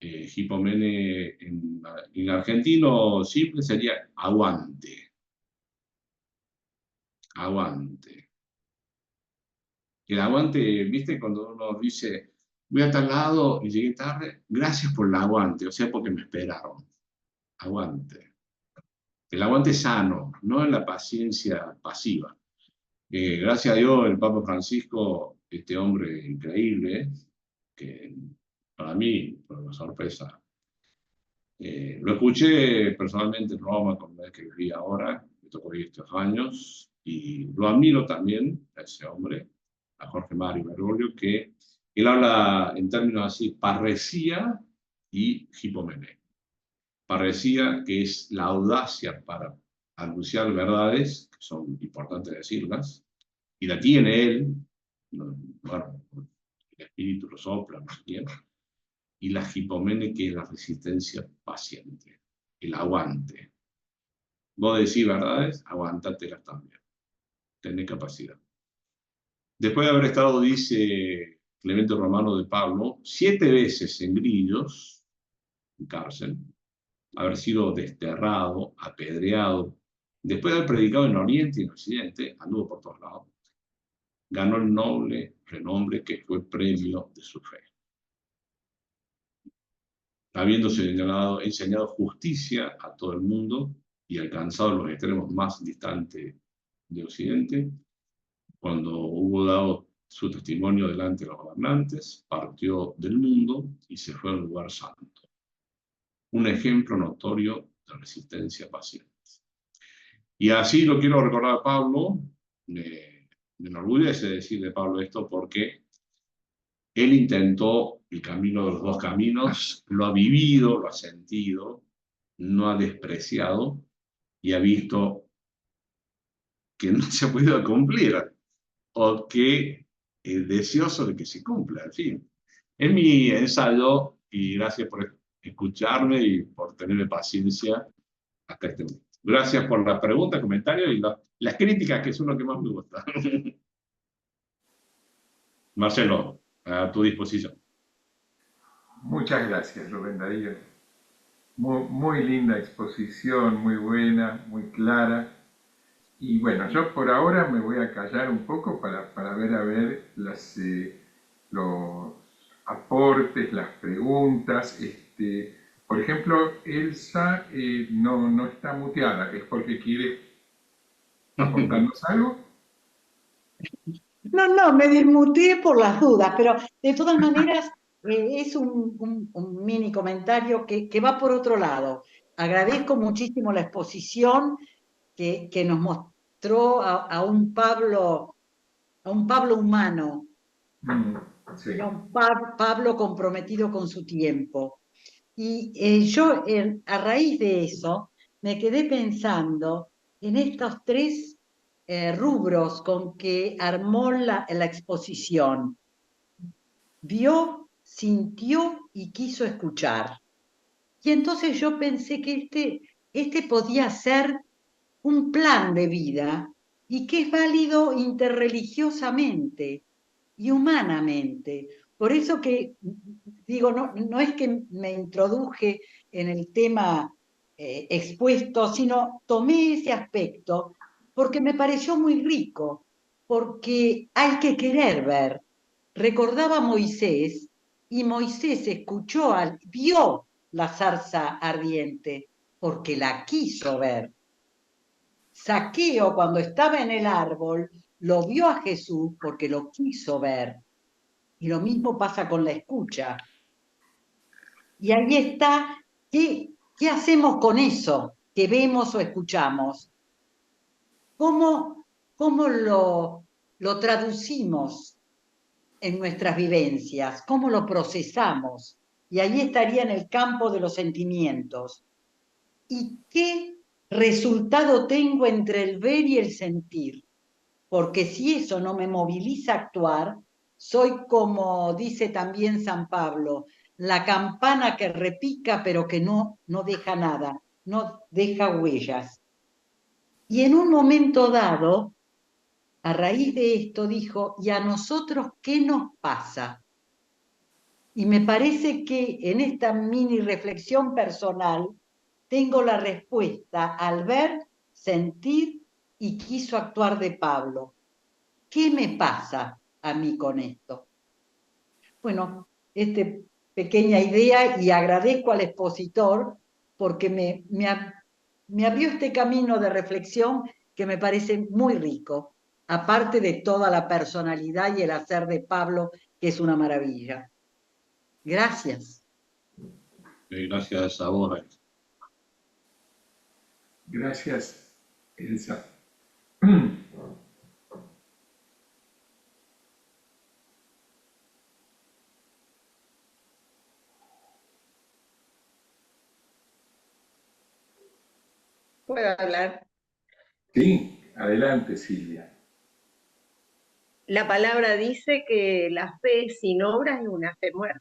Hipomene en argentino simple sería aguante. Aguante. El aguante, ¿viste? Cuando uno dice, voy a tal lado y llegué tarde, gracias por el aguante, o sea, porque me esperaron. Aguante. El aguante sano, no en la paciencia pasiva. Gracias a Dios, el Papa Francisco, este hombre increíble, que para mí fue una sorpresa. Lo escuché personalmente en Roma, con la que viví ahora, me tocó ir estos años, y lo admiro también a ese hombre, a Jorge Mario Bergoglio, que él habla en términos así, parresía y hipomene. Parresía, que es la audacia para anunciar verdades, que son importantes decirlas, y la tiene él, bueno, el espíritu lo sopla, no sé quién, y la hipomene, que es la resistencia paciente, el aguante. Vos decís verdades, aguántatelas también, tenés capacidad. Después de haber estado, dice Clemente Romano de Pablo, 7 veces en grillos, en cárcel, haber sido desterrado, apedreado, después de haber predicado en Oriente y en Occidente, anduvo por todos lados, ganó el noble renombre que fue premio de su fe. Habiéndose enseñado justicia a todo el mundo y alcanzado los extremos más distantes de Occidente, cuando hubo dado su testimonio delante de los gobernantes, partió del mundo y se fue a un lugar santo. Un ejemplo notorio de resistencia paciente. Y así lo quiero recordar a Pablo, me enorgullece decir de Pablo esto porque él intentó el camino de los 2 caminos, lo ha vivido, lo ha sentido, no ha despreciado y ha visto que no se ha podido cumplir o que deseoso de que se cumpla. En fin, es mi ensayo y gracias por escucharme y por tenerme paciencia hasta este momento. Gracias por la pregunta, comentario y las críticas, que es lo que más me gusta. Marcelo, a tu disposición. Muchas gracias, Rubén Darío. Muy linda exposición, muy buena, muy clara. Y bueno, yo por ahora me voy a callar un poco para ver los aportes, las preguntas. Por ejemplo, Elsa no está muteada, ¿es porque quiere aportarnos algo? No, me desmuteé por las dudas, pero de todas maneras es un mini comentario que va por otro lado. Agradezco muchísimo la exposición que nos mostró a un Pablo humano, Sí. a un Pablo comprometido con su tiempo. Y yo, a raíz de eso, me quedé pensando en estos tres rubros con que armó la exposición. Vio, sintió y quiso escuchar. Y entonces yo pensé que este podía ser un plan de vida y que es válido interreligiosamente y humanamente. Por eso que digo, no es que me introduje en el tema expuesto, sino tomé ese aspecto porque me pareció muy rico, porque hay que querer ver. Recordaba a Moisés y Moisés vio la zarza ardiente porque la quiso ver. Zaqueo, cuando estaba en el árbol, lo vio a Jesús porque lo quiso ver. Y lo mismo pasa con la escucha. Y ahí está, ¿qué hacemos con eso que vemos o escuchamos? ¿Cómo lo traducimos en nuestras vivencias? ¿Cómo lo procesamos? Y ahí estaría en el campo de los sentimientos. ¿Y qué resultado tengo entre el ver y el sentir? Porque si eso no me moviliza a actuar, soy como dice también San Pablo, la campana que repica pero que no deja nada, no deja huellas. Y en un momento dado, a raíz de esto, dijo, ¿y a nosotros qué nos pasa? Y me parece que en esta mini reflexión personal tengo la respuesta al ver, sentir y quiso actuar de Pablo. ¿Qué me pasa a mí con esto? Bueno, pequeña idea y agradezco al expositor porque me abrió este camino de reflexión que me parece muy rico, aparte de toda la personalidad y el hacer de Pablo, que es una maravilla. Gracias. Gracias a vos. Gracias, Elsa. ¿Puedo hablar? Sí, adelante, Silvia. La palabra dice que la fe sin obras es una fe muerta.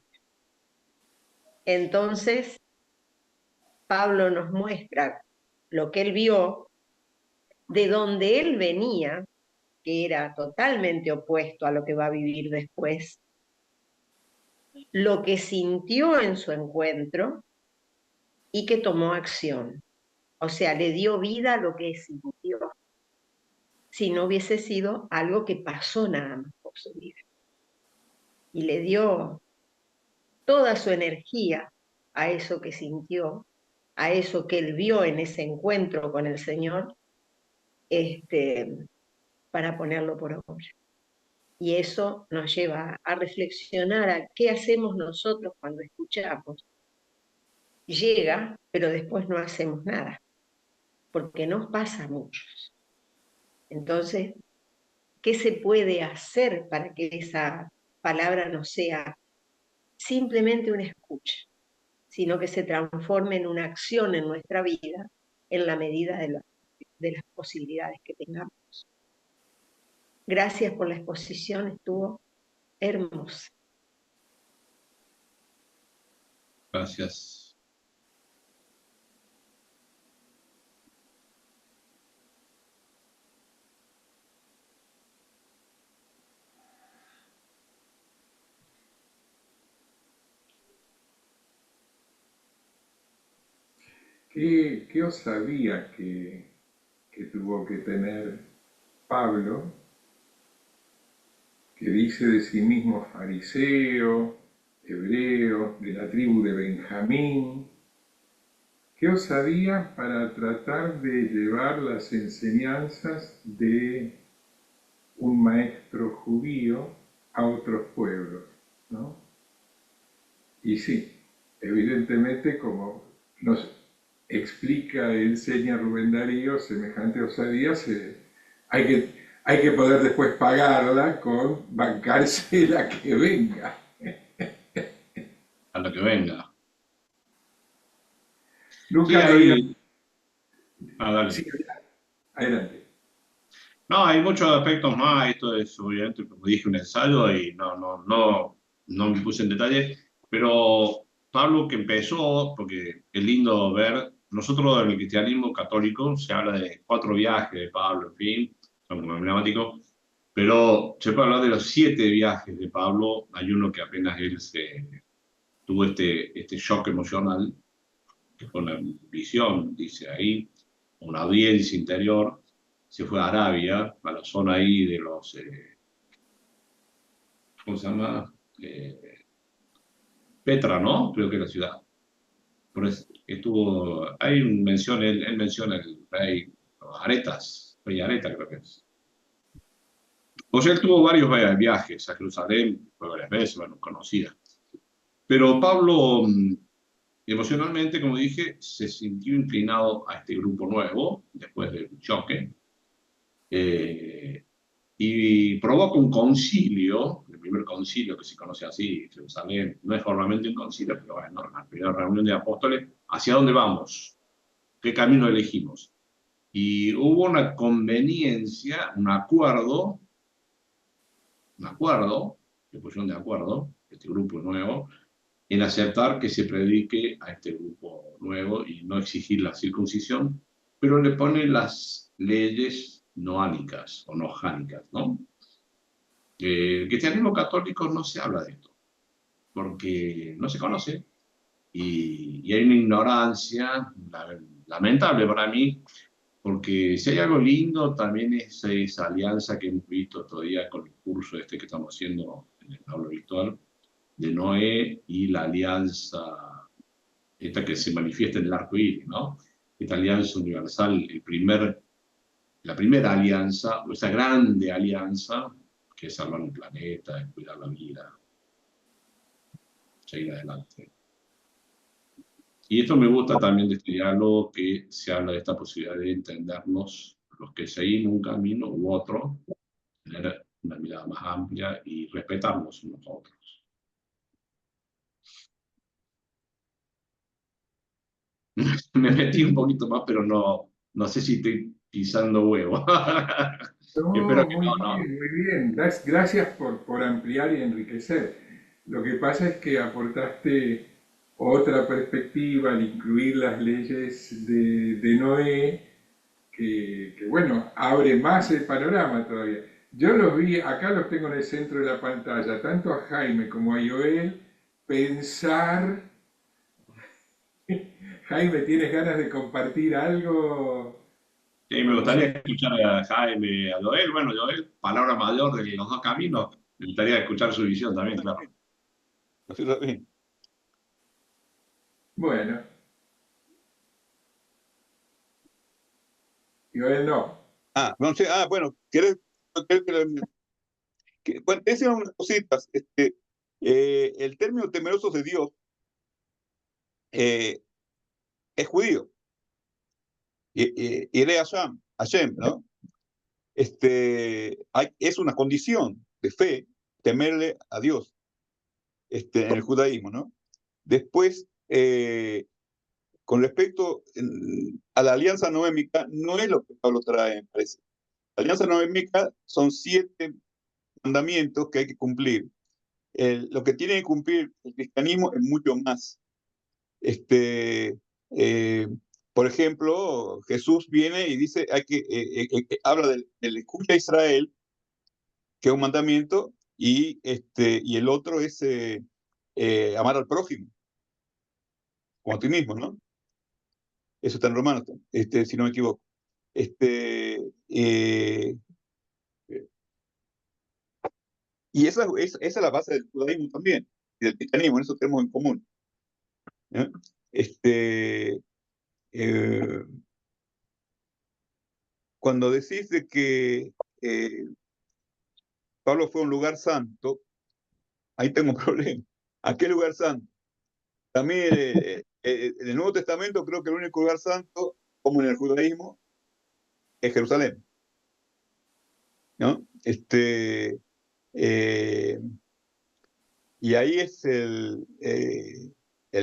Entonces, Pablo nos muestra lo que él vio, de donde él venía, que era totalmente opuesto a lo que va a vivir después, lo que sintió en su encuentro y que tomó acción. O sea, le dio vida a lo que sintió, si no hubiese sido algo que pasó nada más por su vida. Y le dio toda su energía a eso que sintió, a eso que él vio en ese encuentro con el Señor, para ponerlo por obra. Y eso nos lleva a reflexionar a qué hacemos nosotros cuando escuchamos. Llega, pero después no hacemos nada, porque nos pasa a muchos. Entonces, ¿qué se puede hacer para que esa palabra no sea simplemente una escucha, sino que se transforme en una acción en nuestra vida en la medida de las posibilidades que tengamos? Gracias por la exposición, estuvo hermosa. Gracias. ¿Qué osadía que tuvo que tener Pablo, que dice de sí mismo fariseo, hebreo, de la tribu de Benjamín? ¿Qué osadía para tratar de llevar las enseñanzas de un maestro judío a otros pueblos, ¿no? Y sí, evidentemente, como nos explica y enseña Rubén Darío, semejante osadía hay que poder después pagarla con bancarse la que venga. A lo que venga. Nunca Sí, me había... hay... dale. Sí, adelante. No, hay muchos aspectos más. Esto es, obviamente, como dije, un ensayo y no me puse en detalle. Pero Pablo que empezó, porque es lindo ver, nosotros en el cristianismo católico se habla de 4 viajes de Pablo, en fin, son como emblemáticos, pero se puede hablar de los 7 viajes de Pablo. Hay uno que apenas él tuvo este shock emocional, que fue una visión, dice ahí, una audiencia interior, se fue a Arabia, a la zona ahí de los, ¿cómo se llama? Petra, ¿no? Creo que es la ciudad. Por eso estuvo, hay una mención, él menciona el rey Aretas, rey Areta creo que es. O sea, él tuvo varios viajes a Jerusalén, fue varias veces, bueno, conocida. Pero Pablo, emocionalmente, como dije, se sintió inclinado a este grupo nuevo, después del choque, y provoca un concilio, el primer concilio que se conoce así, Jerusalén, no es formalmente un concilio, pero bueno, la primera reunión de apóstoles, ¿hacia dónde vamos? ¿Qué camino elegimos? Y hubo una conveniencia, un acuerdo, que pusieron de acuerdo, este grupo nuevo, en aceptar que se predique a este grupo nuevo y no exigir la circuncisión, pero le pone las leyes noánicas o no jánicas, ¿no? El cristianismo católico no se habla de esto, porque no se conoce y hay una ignorancia lamentable para mí, porque si hay algo lindo también es esa alianza que hemos visto todavía con el curso este que estamos haciendo en el aula virtual, de Noé y la alianza esta que se manifiesta en el arco iris, ¿no? Esta alianza universal, la primera alianza, o esa grande alianza, que es salvar el planeta, es cuidar la vida, seguir adelante. Y esto me gusta también de este diálogo, que se habla de esta posibilidad de entendernos, los que seguimos un camino u otro, tener una mirada más amplia y respetarnos unos a otros. Me metí un poquito más, pero no sé si estoy pisando huevo. Espero No, que muy no. bien, muy bien. Gracias por ampliar y enriquecer. Lo que pasa es que aportaste otra perspectiva al incluir las leyes de Noé, bueno, abre más el panorama todavía. Yo los vi, acá los tengo en el centro de la pantalla, tanto a Jaime como a Joel, pensar. Jaime, ¿tienes ganas de compartir algo? Sí, me gustaría escuchar a Jaime, a Joel. Bueno, Joel, palabra mayor de los 2 caminos. Me gustaría escuchar su visión también, claro. Bueno, Joel no. No sé, bueno, bueno, te decía unas cositas. El término temerosos de Dios es judío. Iré Hashem, ¿no? Es una condición de fe temerle a Dios en el judaísmo, ¿no? Después, con respecto a la alianza noémica, no es lo que Pablo trae, me parece. La alianza noémica son 7 mandamientos que hay que cumplir. lo que tiene que cumplir el cristianismo es mucho más. Eh, por ejemplo, Jesús viene y dice, habla del escucha a Israel, que es un mandamiento, y el otro es amar al prójimo, como a ti mismo, ¿no? Eso está en Romanos, si no me equivoco. Eh, y esa es la base del judaísmo también, y del cristianismo, en eso tenemos en común. ¿Eh? Eh, Cuando decís de que Pablo fue a un lugar santo, ahí tengo un problema. ¿A qué lugar santo? También en el Nuevo Testamento creo que el único lugar santo, como en el judaísmo, es Jerusalén, ¿no? Y ahí es el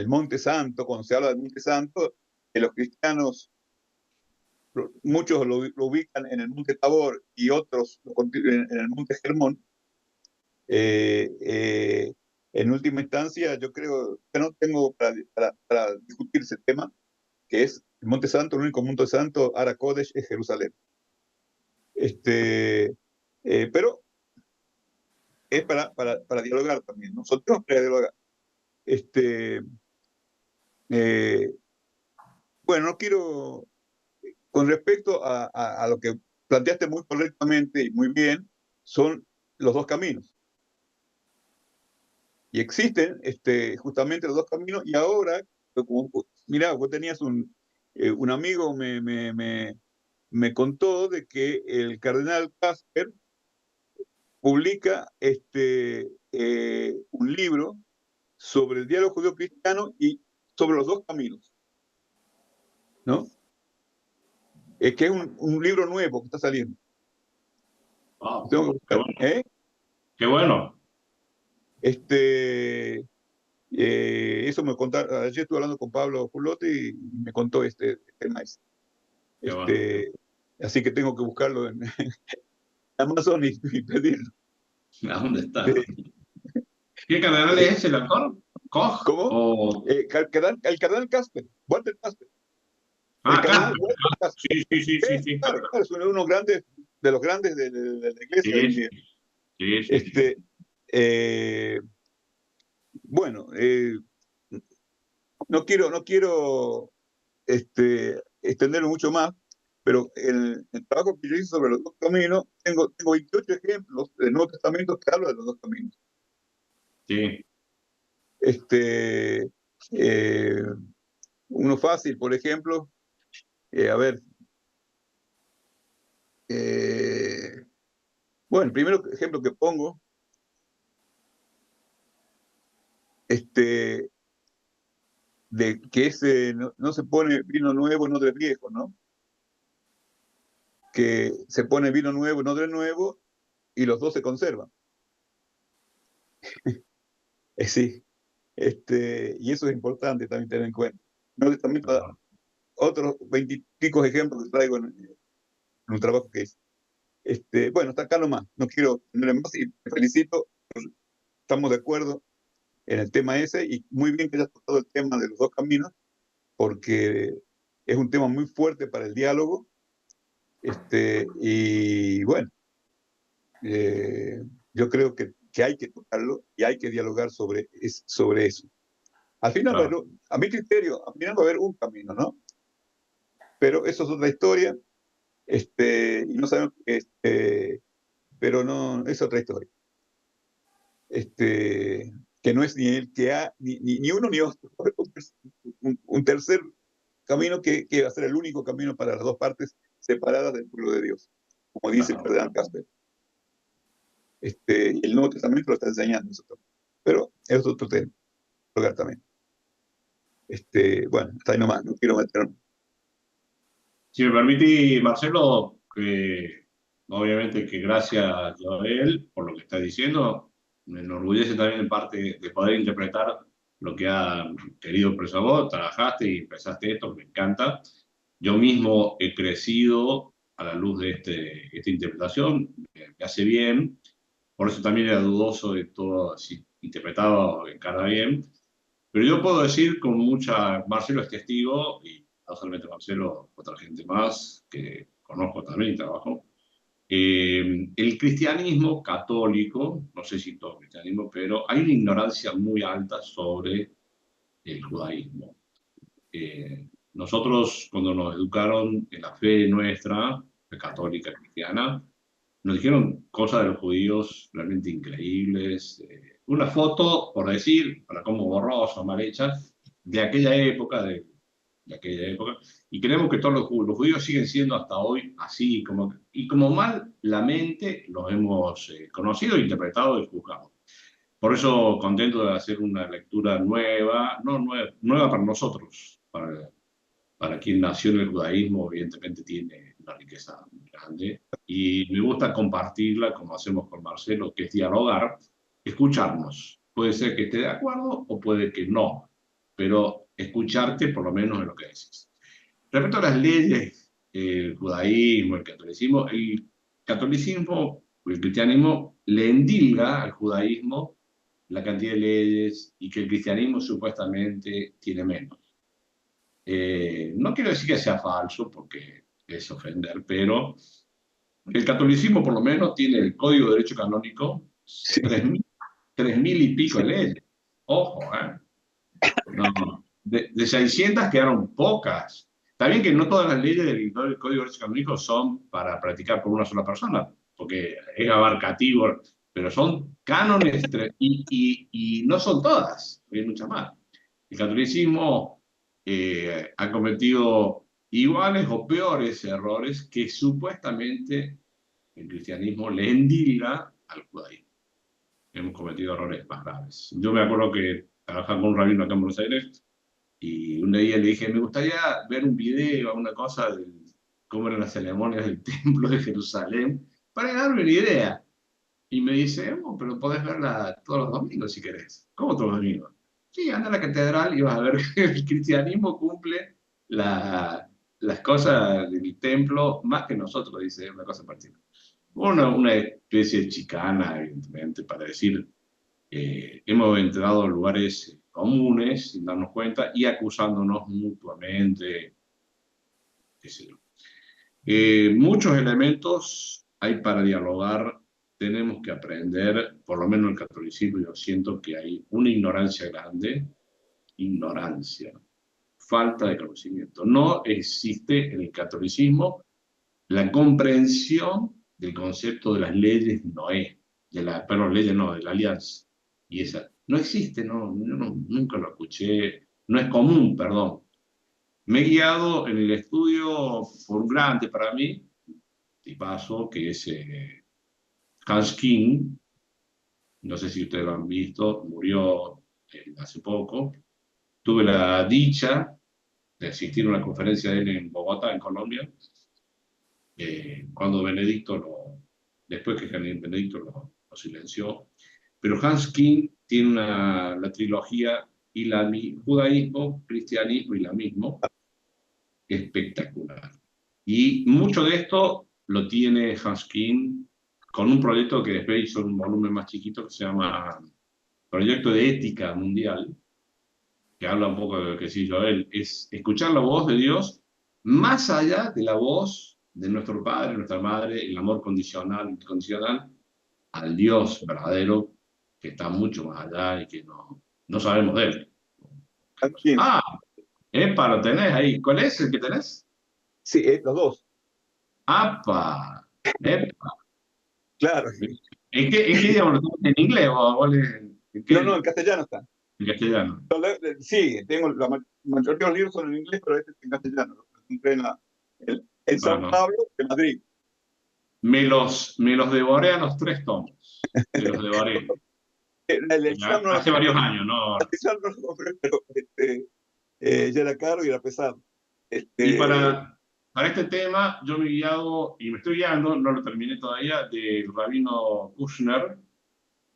Monte Santo. Cuando se habla del Monte Santo, que los cristianos, muchos lo ubican en el Monte Tabor y otros en el Monte Hermón. En última instancia, yo creo que no tengo para discutir ese tema, que es el Monte Santo, el único Monte Santo, Ara Kodesh, es Jerusalén. Pero es para dialogar también, nosotros para dialogar. Bueno, no quiero, con respecto a lo que planteaste muy correctamente y muy bien, son los dos caminos. Y existen justamente los dos caminos, y ahora, mira, vos tenías un amigo me contó de que el cardenal Casper publica un libro sobre el diálogo judío-cristiano y sobre los dos caminos, ¿no? Que es un libro nuevo que está saliendo. Wow, Tengo que buscar, qué bueno. Eso me contaron. Ayer estuve hablando con Pablo Culote y me contó este tema. Bueno. Así que tengo que buscarlo en Amazon y pedirlo. ¿A dónde está? ¿Qué cardenal es el actor? ¿Koch? ¿Cómo? O... El cardenal Casper, Walter Casper. Ah, cardenal Casper. Walter Casper. Sí. Claro, es uno de los grandes de la iglesia hoy en día. Sí. Bueno, no quiero extenderlo mucho más, pero el trabajo que yo hice sobre los dos caminos, tengo 28 ejemplos del Nuevo Testamento que hablan de los dos caminos. Sí. Uno fácil, por ejemplo, a ver, bueno, el primer ejemplo que pongo, de que no se pone vino nuevo en odre viejo, ¿no? Que se pone vino nuevo en odre nuevo y los dos se conservan. Sí. Y eso es importante también tener en cuenta. No, también otros 20 y pico ejemplos que traigo en un trabajo que hice. Bueno, hasta acá nomás. No quiero tener más y te felicito. Estamos de acuerdo en el tema ese y muy bien que hayas tocado el tema de los dos caminos, porque es un tema muy fuerte para el diálogo. Y bueno, yo creo que hay que tocarlo y hay que dialogar sobre eso. Al final, Claro. a mi criterio, al final va a haber un camino, ¿no? Pero eso es otra historia, y no sabemos, pero no, es otra historia. Que no es ni el que ni uno ni otro, un tercer camino que va a ser el único camino para las dos partes separadas del pueblo de Dios, como dice el cardenal Casper. Y el Nuevo Testamento lo está enseñando eso también. Pero es otro tema, también. Bueno, hasta ahí nomás, no quiero meterme. Si me permite, Marcelo, obviamente que gracias a él por lo que está diciendo, me enorgullece también en parte de poder interpretar lo que ha querido expresar vos. Trabajaste y empezaste esto, me encanta. Yo mismo he crecido a la luz de esta interpretación, me hace bien. Por eso también era dudoso de todo, si interpretado en cada bien, pero yo puedo decir con mucha, Marcelo es testigo, y no solamente Marcelo, otra gente más que conozco también y trabajo, el cristianismo católico, no sé si todo el cristianismo, pero hay una ignorancia muy alta sobre el judaísmo. Nosotros, cuando nos educaron en la fe nuestra, fe católica cristiana, nos dijeron cosas de los judíos realmente increíbles. Una foto, por decir, para como borrosa, mal hecha, de aquella época, de aquella época, y creemos que todos los judíos siguen siendo hasta hoy así, y como mal la mente los hemos conocido, interpretado y juzgado. Por eso contento de hacer una lectura nueva, no nueva, nueva para nosotros, para quien nació en el judaísmo, evidentemente tiene una riqueza muy grande, y me gusta compartirla como hacemos con Marcelo, que es dialogar, escucharnos. Puede ser que esté de acuerdo o puede que no, pero escucharte por lo menos en lo que decís. Respecto a las leyes, el judaísmo, el catolicismo, el cristianismo le endilga al judaísmo la cantidad de leyes y que el cristianismo supuestamente tiene menos. No quiero decir que sea falso, porque es ofender, pero el catolicismo por lo menos tiene el Código de Derecho Canónico, Sí. 3.000 y pico de leyes. Ojo, ¿eh? No, de 600 quedaron pocas. Está bien que no todas las leyes del Código de Derecho Canónico son para practicar por una sola persona, porque es abarcativo, pero son cánones y no son todas, hay muchas más. El catolicismo ha cometido iguales o peores errores que supuestamente el cristianismo le endilga al judaísmo. Hemos cometido errores más graves. Yo me acuerdo que trabajaba con un rabino acá en Buenos Aires y un día le dije, me gustaría ver un video, una cosa de cómo eran las ceremonias del templo de Jerusalén, para darme una idea. Y me dice, oh, pero podés verla todos los domingos si querés. ¿Cómo todos los domingos? Sí, anda a la catedral y vas a ver que el cristianismo cumple las cosas del templo más que nosotros, dice, una cosa particular. Una especie de chicana, evidentemente, para decir, hemos entrado en lugares comunes sin darnos cuenta y acusándonos mutuamente, qué sé yo. Muchos elementos hay para dialogar, tenemos que aprender, por lo menos en el catolicismo yo siento que hay una ignorancia grande, ignorancia, falta de conocimiento. No existe en el catolicismo la comprensión del concepto de las leyes Noé, perdón, leyes no, de la alianza. Y esa no existe, nunca lo escuché, no es común, perdón. Me he guiado en el estudio por un grande para mí, tipazo, que es Hans King, no sé si ustedes lo han visto, murió hace poco. Tuve la dicha de asistir a una conferencia de él en Bogotá, en Colombia, cuando después que Benedicto lo silenció. Pero Hans King tiene la trilogía judaísmo, cristianismo y islamismo, espectacular. Y mucho de esto lo tiene Hans King con un proyecto que después hizo un volumen más chiquito que se llama Proyecto de Ética Mundial, que habla un poco de lo que decía Joel, es escuchar la voz de Dios más allá de la voz de nuestro Padre, nuestra Madre, el amor condicional, incondicional, al Dios verdadero, que está mucho más allá y que no sabemos de él. Ah, lo tenés ahí. ¿Cuál es el que tenés? Sí, los dos. ¡Apa! ¡Epa! Claro. ¿En qué idioma lo tenés? ¿En inglés o No, en castellano está. En castellano. Sí, tengo la mayoría de los libros son en inglés, pero este es en castellano. Lo compré en San Pablo de Madrid. Me los devoré a los 3 tomos. Me los devoré. Hace varios años, ¿no? El examen no lo compré, pero ya era caro y era pesado. Y para este tema, yo me he guiado, y me estoy guiando, no lo terminé todavía, del rabino Kushner,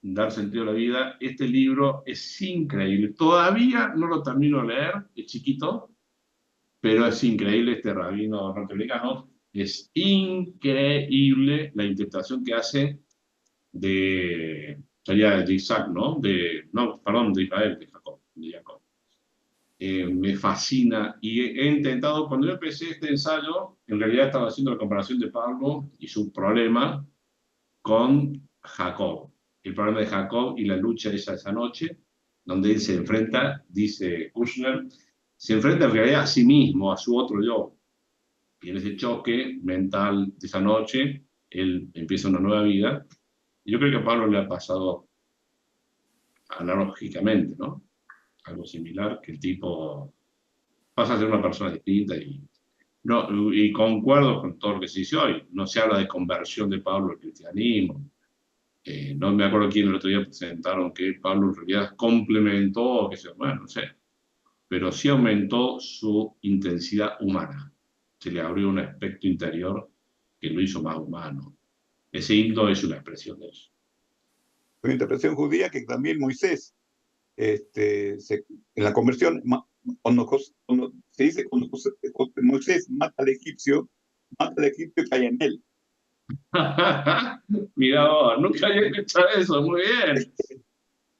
Dar sentido a la vida. Este libro es increíble. Todavía no lo termino de leer, es chiquito, pero es increíble este rabino norteamericano. Es increíble la interpretación que hace de sería de Isaac, ¿no? No, perdón, de Israel, de Jacob, de Jacob. Me fascina y he intentado, cuando yo empecé este ensayo, en realidad estaba haciendo la comparación de Pablo y su problema con Jacob. El problema de Jacob y la lucha esa noche, donde él se enfrenta, dice Kushner, se enfrenta en realidad a sí mismo, a su otro yo. Y en ese choque mental de esa noche, él empieza una nueva vida. Y yo creo que a Pablo le ha pasado analógicamente, ¿no? Algo similar, que el tipo pasa a ser una persona distinta y concuerdo con todo lo que se dice hoy. No se habla de conversión de Pablo al cristianismo. No me acuerdo quién el otro día presentaron que Pablo en realidad complementó, que sea, bueno, no sé, pero sí aumentó su intensidad humana. Se le abrió un aspecto interior que lo hizo más humano. Ese himno es una expresión de eso. Una interpretación judía que también Moisés, en la conversión, cuando se dice cuando Moisés mata al egipcio y cae en él. Mira vos, nunca había escuchado eso, muy bien.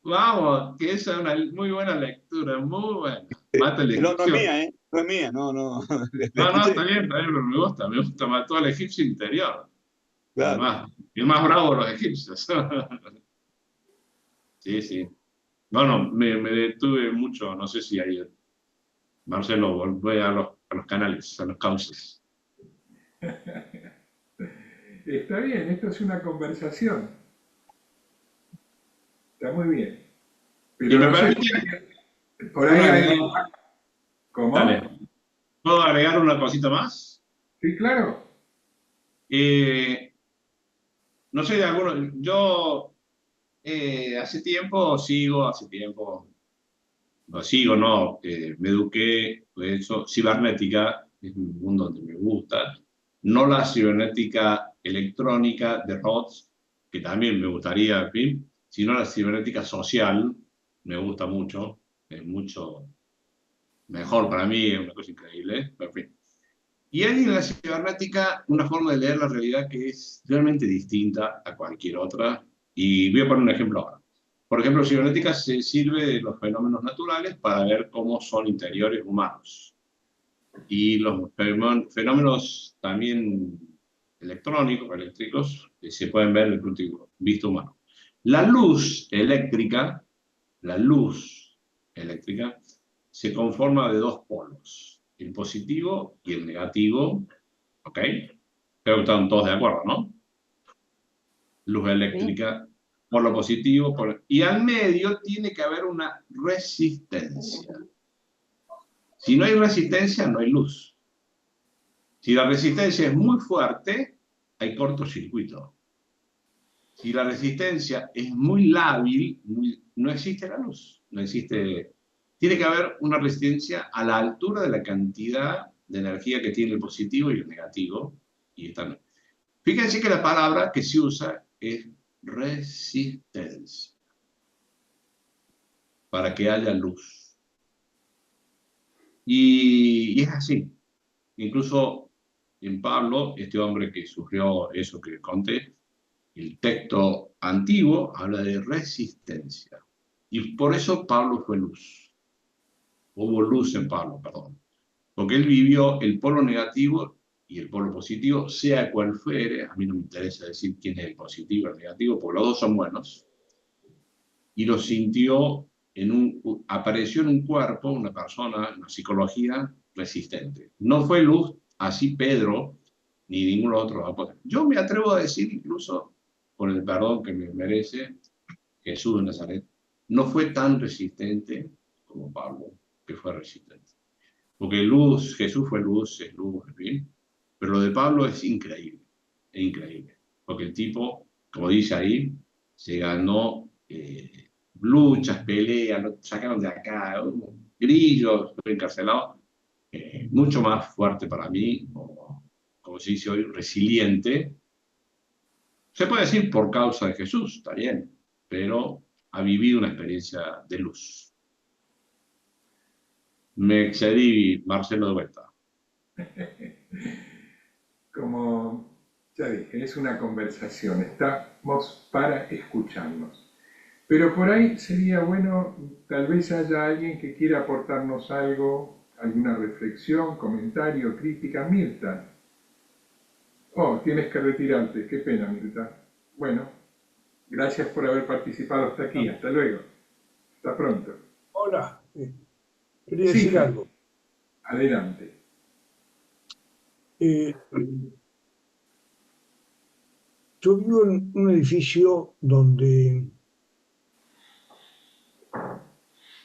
Vamos, que esa es una muy buena lectura, muy buena. Mata el No, no es egipcio. mía, ¿eh? No es mía, no. No, está bien, pero me gusta, mató al egipcio interior. Claro. El más bravo de los egipcios. Sí, sí. Bueno, me detuve mucho, no sé si hay. Marcelo, volvé a los canales, a los cauces. Está bien, esto es una conversación. Está muy bien. Pero Y me no sé, permite. por ahí hay... ¿Cómo? Dale. ¿Puedo agregar una cosita más? Sí, claro. No sé de alguno. Yo hace tiempo, no sigo, no, me eduqué, pues, eso, cibernética, es un mundo donde me gusta. No la cibernética electrónica de Roth, que también me gustaría, en fin, sino la cibernética social, me gusta mucho, es mucho mejor para mí, es una cosa increíble, pero en fin. Y hay en la cibernética una forma de leer la realidad que es realmente distinta a cualquier otra. Y voy a poner un ejemplo ahora. Por ejemplo, cibernética se sirve de los fenómenos naturales para ver cómo son interiores humanos. Y los fenómenos también eléctricos, se pueden ver desde el punto de vista humano. La luz eléctrica se conforma de dos polos, el positivo y el negativo, ¿ok? Creo que están todos de acuerdo, ¿no? Luz eléctrica, polo positivo, y al medio tiene que haber una resistencia. Si no hay resistencia, no hay luz. Si la resistencia es muy fuerte, hay cortocircuito. Si la resistencia es muy lábil, no existe la luz. No existe. Tiene que haber una resistencia a la altura de la cantidad de energía que tiene el positivo y el negativo. Fíjense que la palabra que se usa es resistencia, para que haya luz. Y es así. Incluso en Pablo, este hombre que sufrió eso que conté, el texto antiguo habla de resistencia. Y por eso Pablo fue luz. Hubo luz en Pablo, perdón. Porque él vivió el polo negativo y el polo positivo, sea cual fuere. A mí no me interesa decir quién es el positivo o el negativo, porque los dos son buenos. Y lo sintió, apareció en un cuerpo, una persona, una psicología resistente. No fue luz así Pedro, ni ningún otro apóstol. Yo me atrevo a decir incluso, con el perdón que me merece, Jesús de Nazaret, no fue tan resistente como Pablo, que fue resistente. Porque Jesús fue luz, es luz, en fin. Pero lo de Pablo es increíble, Porque el tipo, como dice ahí, se ganó luchas, peleas, lo sacaron de acá, grillos, fue encarcelado. Mucho más fuerte para mí, como se dice hoy, resiliente. Se puede decir por causa de Jesús, está bien, pero ha vivido una experiencia de luz. Me excedí, Marcelo, de vuelta. Como ya dije, es una conversación, estamos para escucharnos. Pero por ahí sería bueno, tal vez haya alguien que quiera aportarnos algo, alguna reflexión, comentario, crítica. Mirta. Oh, tienes que retirarte. Qué pena, Mirta. Bueno, gracias por haber participado hasta aquí. Hasta luego. Hasta pronto. Hola, quería Sí, decir algo. adelante. Yo vivo en un edificio donde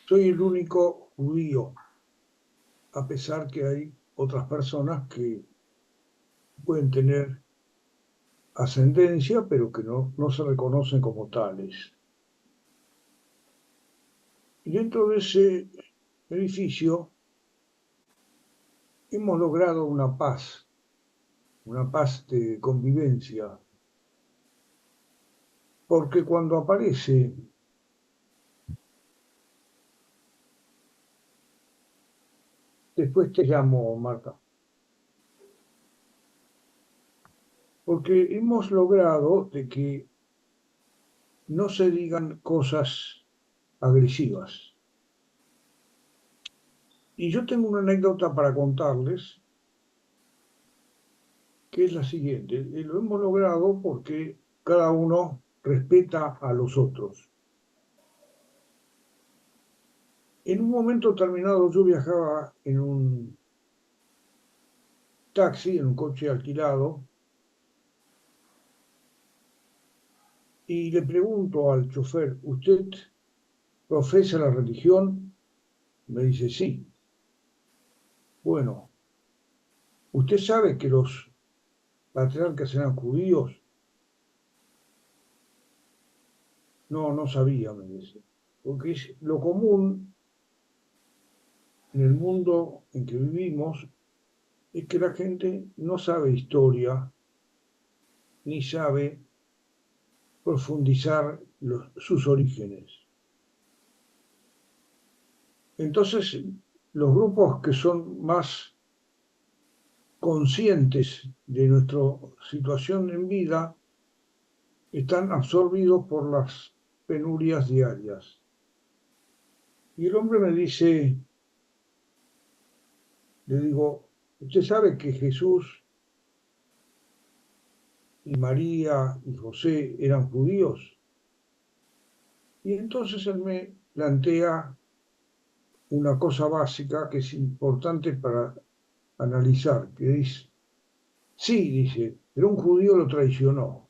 soy el único judío, a pesar que hay otras personas que pueden tener ascendencia, pero que no se reconocen como tales. Y dentro de ese edificio hemos logrado una paz de convivencia, porque cuando aparece después te llamo, Marta, porque hemos logrado de que no se digan cosas agresivas. Y yo tengo una anécdota para contarles, que es la siguiente. Lo hemos logrado porque cada uno respeta a los otros. En un momento determinado yo viajaba en un taxi, en un coche alquilado, y le pregunto al chofer, ¿usted profesa la religión? Me dice, sí. Bueno, ¿usted sabe que los patriarcas eran judíos? No, no sabía, me dice. Porque es lo común en el mundo en que vivimos, es que la gente no sabe historia, ni sabe profundizar sus orígenes. Entonces, los grupos que son más conscientes de nuestra situación en vida están absorbidos por las penurias diarias. Y el hombre me dice, le digo, ¿usted sabe que Jesús y María y José eran judíos? Y entonces él me plantea una cosa básica que es importante para analizar, que es, sí, dice, pero un judío lo traicionó.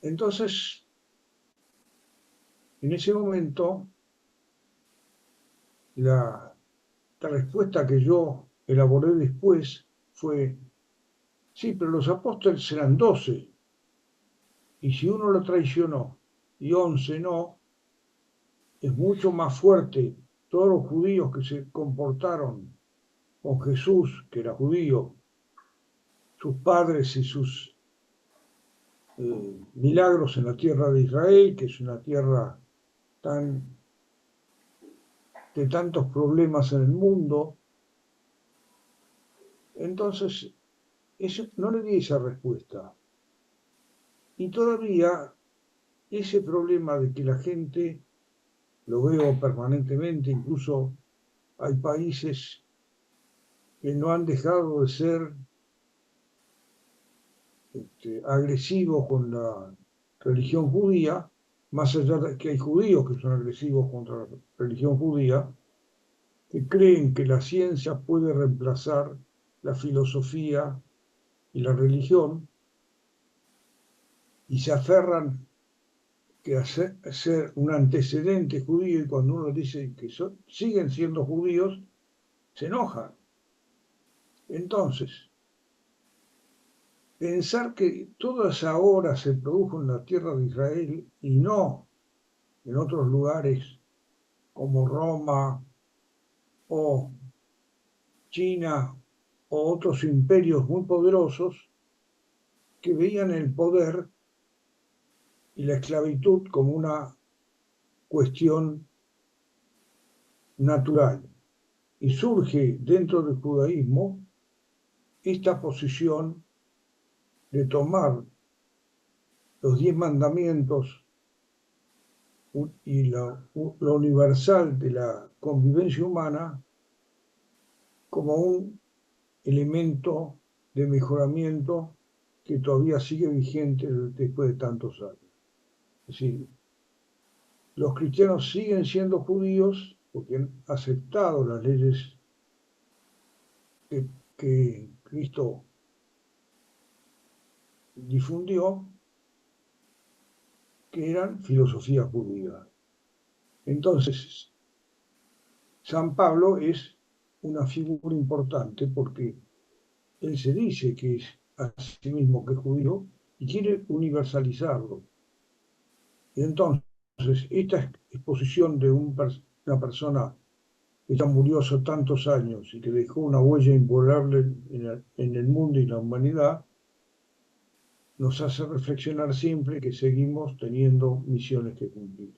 Entonces, en ese momento, la respuesta que yo elaboré después fue, sí, pero los apóstoles eran 12, y si uno lo traicionó y 11 no, es mucho más fuerte. Todos los judíos que se comportaron con Jesús, que era judío, sus padres y sus milagros en la tierra de Israel, que es una tierra de tantos problemas en el mundo. Entonces, no le di esa respuesta. Y todavía ese problema de que la gente, lo veo permanentemente, incluso hay países que no han dejado de ser agresivos con la religión judía, más allá de que hay judíos que son agresivos contra la religión judía, que creen que la ciencia puede reemplazar la filosofía y la religión, y se aferran que a ser un antecedente judío, y cuando uno dice que siguen siendo judíos, se enojan. Entonces, pensar que toda esa obra se produjo en la tierra de Israel y no en otros lugares como Roma o China o otros imperios muy poderosos que veían el poder y la esclavitud como una cuestión natural. Y surge dentro del judaísmo esta posición de tomar los 10 mandamientos y lo universal de la convivencia humana como un elemento de mejoramiento que todavía sigue vigente después de tantos años. Es decir, los cristianos siguen siendo judíos porque han aceptado las leyes que Cristo difundió, que eran filosofía judía. Entonces, San Pablo es una figura importante porque él se dice que es a sí mismo que es judío y quiere universalizarlo. Y entonces, esta exposición de una persona que ya murió hace tantos años y que dejó una huella imborrable en el mundo y la humanidad, nos hace reflexionar siempre que seguimos teniendo misiones que cumplir.